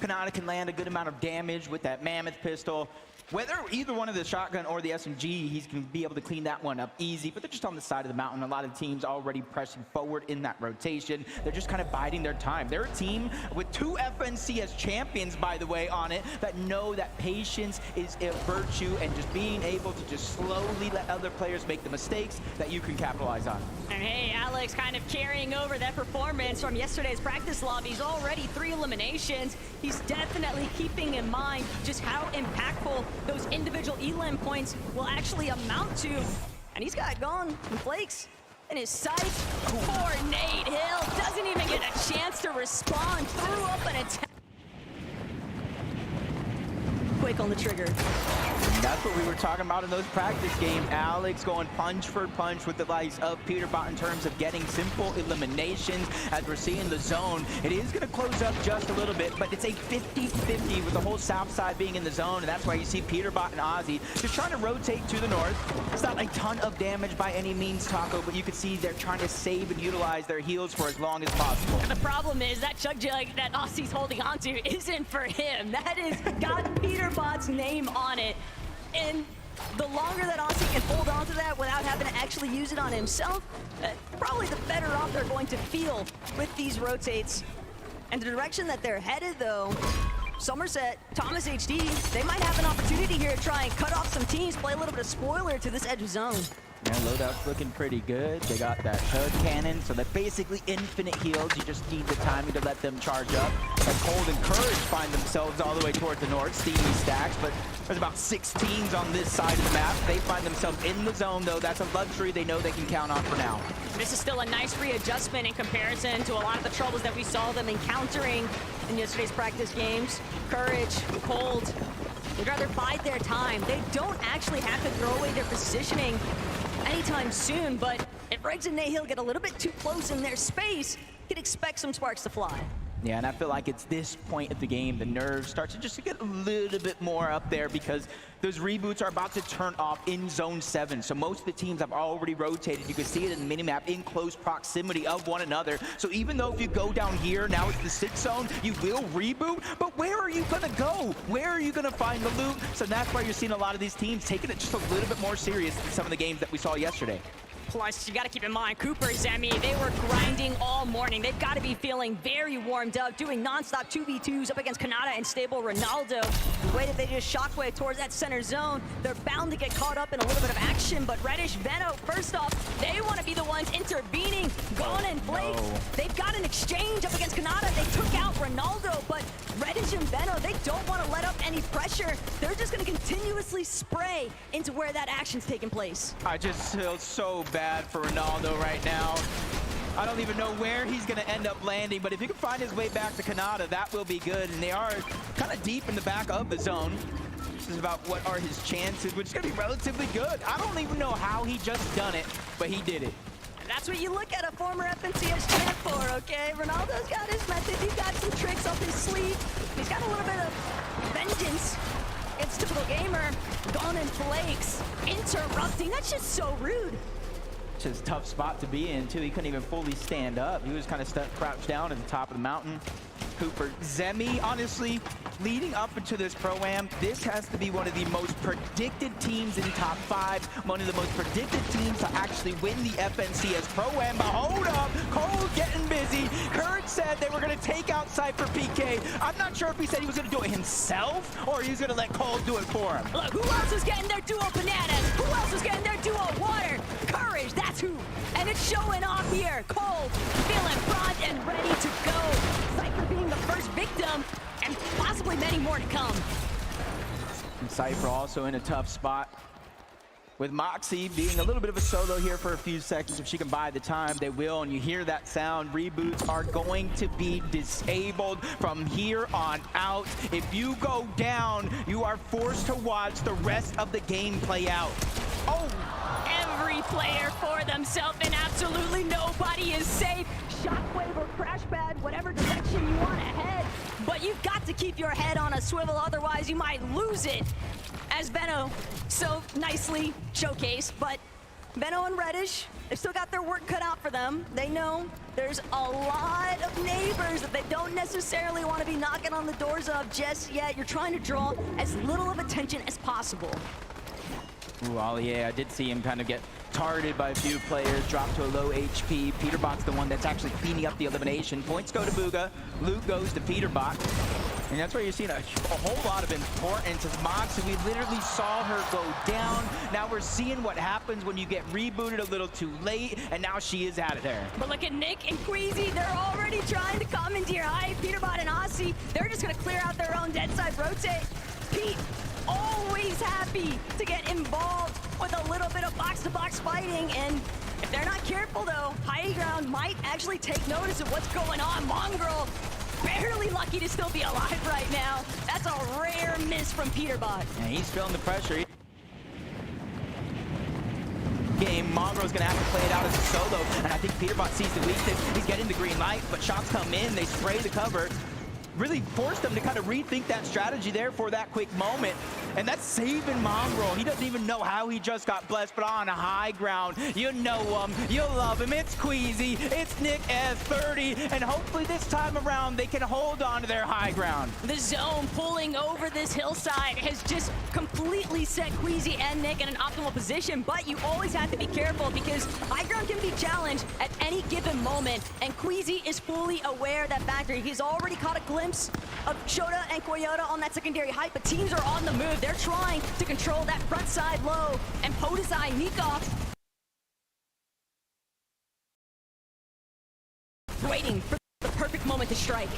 Kanata can land a good amount of damage with that Mammoth Pistol. Whether either one of the shotgun or the SMG, he's going to be able to clean that one up easy, but they're just on the side of the mountain. A lot of teams already pressing forward in that rotation. They're just kind of biding their time. They're a team with 2 FNCS champions, by the way, on it, that know that patience is a virtue, and just being able to just slowly let other players make the mistakes that you can capitalize on. And hey, Alex kind of carrying over that performance from yesterday's practice lobbies. Already 3 eliminations. He's definitely keeping in mind just how impactful those individual elim points will actually amount to. And he's got Gone and Flakes in his sights. Poor Nate Hill doesn't even get a chance to respond. Threw up an attack. Quick on the trigger. That's what we were talking about in those practice games. Alex going punch for punch with the likes of Peterbot in terms of getting simple eliminations. As we're seeing the zone, it is going to close up just a little bit, but it's a 50-50 with the whole south side being in the zone, and that's why you see Peterbot and Ozzy just trying to rotate to the north. It's not a ton of damage by any means, Taco, but you can see they're trying to save and utilize their heals for as long as possible. And the problem is that Chug Jug that Ozzy's holding onto isn't for him. That has got Peterbot's name on it. And the longer that Ozzy can hold on to that without having to actually use it on himself, probably the better off they're going to feel with these rotates. And the direction that they're headed, though, Somerset, Thomas HD, they might have an opportunity here to try and cut off some teams, play a little bit of spoiler to this edge of zone. Yeah, loadout's looking pretty good. They got that Hug Cannon, so they're basically infinite heals. You just need the timing to let them charge up. As Cold and Courage find themselves all the way towards the north, steamy stacks, but there's about 6 teams on this side of the map. They find themselves in the zone, though. That's a luxury they know they can count on for now. This is still a nice readjustment in comparison to a lot of the troubles that we saw them encountering in yesterday's practice games. Courage, Cold, they'd rather bide their time. They don't actually have to throw away their positioning anytime soon, but if Regs and Nahil get a little bit too close in their space, you can expect some sparks to fly. Yeah, and I feel like it's this point of the game, the nerves start to just get a little bit more up there because those reboots are about to turn off in Zone 7. So most of the teams have already rotated. You can see it in the minimap in close proximity of one another. So even though if you go down here, now it's the 6 zone, you will reboot, but where are you gonna go? Where are you gonna find the loot? So that's why you're seeing a lot of these teams taking it just a little bit more serious than some of the games that we saw yesterday. Plus, you got to keep in mind, Cooper, Zemi, they were grinding all morning. They've got to be feeling very warmed up, doing nonstop 2v2s up against Kanata and stable Ronaldo. The way that they just shockwave towards that center zone, they're bound to get caught up in a little bit of action. But Reddish, Veno, first off, they want to be the ones intervening. Gon and Flakes, they've got an exchange up against Kanata. They took out Ronaldo, but Reddish and Veno, they don't want to let up any pressure. They're just going to continuously spray into where that action's taking place. I just feel so bad for Ronaldo right now. I don't even know where he's going to end up landing, but if he can find his way back to Kanata, that will be good. And they are kind of deep in the back of the zone. This is about what are his chances, which is going to be relatively good. I don't even know how he just done it, but he did it. That's what you look at a former FNCS champ for, okay? Ronaldo's got his method. He's got some tricks up his sleeve. He's got a little bit of vengeance. It's typical gamer. Gon and Flakes interrupting. That's just so rude. Just a tough spot to be in, too. He couldn't even fully stand up. He was kind of stuck crouched down at the top of the mountain. Cooper, Zemi, honestly, leading up into this Pro-Am, this has to be one of the most predicted teams in top 5, one of the most predicted teams to actually win the FNCS Pro-Am. But hold up, Cole getting busy. Kurt said they were going to take out Cypher PK. I'm not sure if he said he was going to do it himself or he was going to let Cole do it for him. Look, who else is getting their duo bananas? Who else is getting their duo water? Courage, that's who. And it's showing off here. Cole feeling front and ready to go. Cypher being the first victim, and possibly many more to come. And Cypher also in a tough spot. With Moxie being a little bit of a solo here for a few seconds. If she can buy the time, they will. And you hear that sound. Reboots are going to be disabled from here on out. If you go down, you are forced to watch the rest of the game play out. Oh! Every player for themselves, and absolutely nobody is safe. Shockwave or crash pad, whatever direction you want to head. But you've got to keep your head on a swivel, otherwise you might lose it. As Veno so nicely showcased, but Veno and Reddish, they've still got their work cut out for them. They know there's a lot of neighbors that they don't necessarily want to be knocking on the doors of just yet. You're trying to draw as little of attention as possible. Ooh, Ollie, I did see him kind of get targeted by a few players, drop to a low HP. Peterbot's the one that's actually cleaning up the elimination. Points go to Bugha, loot goes to Peterbot. And that's where you're seeing a whole lot of importance as Moxie. We literally saw her go down. Now we're seeing what happens when you get rebooted a little too late, and now she is out of there. But look at Nick and Queasy. They're already trying to commandeer high. Peterbot and Aussie, they're just going to clear out their own dead side rotate. Pete, always happy to get involved with a little bit of box-to-box fighting. And if they're not careful, though, High Ground might actually take notice of what's going on. Mongrel, barely lucky to still be alive right now. That's a rare miss from Peterbot. Yeah, he's feeling the pressure. Game, Mongrel's gonna have to play it out as a solo, and I think Peterbot sees the weakness. He's getting the green light, but shots come in, they spray the cover. Really forced them to kind of rethink that strategy there for that quick moment. And that's saving Mongrel. He doesn't even know how he just got blessed, but on a High Ground, you know him, you love him. It's Queasy, it's Nick S30, and hopefully this time around they can hold on to their High Ground. The zone pulling over this hillside has just completely set Queasy and Nick in an optimal position, but you always have to be careful because High Ground can be challenged at any given moment, and Queasy is fully aware of that factor. He's already caught a glimpse of Shota and Koyota on that secondary height, but teams are on the move. They're trying to control that front side low, and Podesai, Nikov waiting for the perfect moment to strike.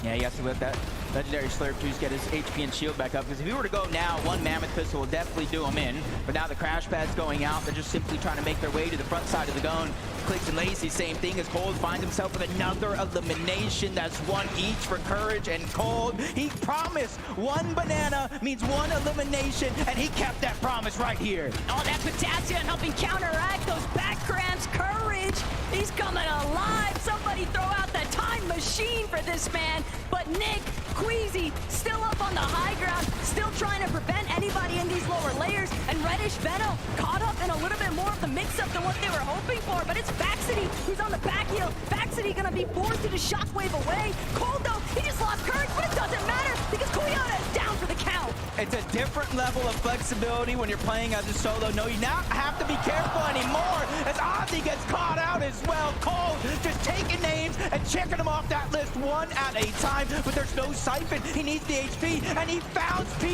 Yeah, he has to let that legendary Slurp Juice get his HP and shield back up, because if he were to go now, one Mammoth Pistol will definitely do him in. But now the crash pad's going out. They're just simply trying to make their way to the front side of the gun. Clicks and Lacey, same thing as Cold finds himself with another elimination. That's one each for Courage and Cold. He promised one banana means one elimination, and he kept that promise right here. Oh, that potassium helping counteract those back cramps. Courage, he's coming alive. Somebody throw out the time machine for this man. But Nick, Queasy, still up on the high ground, still trying to prevent anybody in these lower layers. And Reddish, Veno caught up in a little bit more of the mix-up than what they were hoping for. But it's Vaxity who's on the back heel. Vaxity gonna be forced to shockwave away. Cold though, he just lost Courage, but it doesn't matter because Koyota is down for the count. It's a different level of flexibility when you're playing as a solo. No, you now have to be careful anymore as Ozzy gets caught out as well. Cole just taking names and checking them off that list one at a time, but there's no Siphon. He needs the HP, and he found Speed.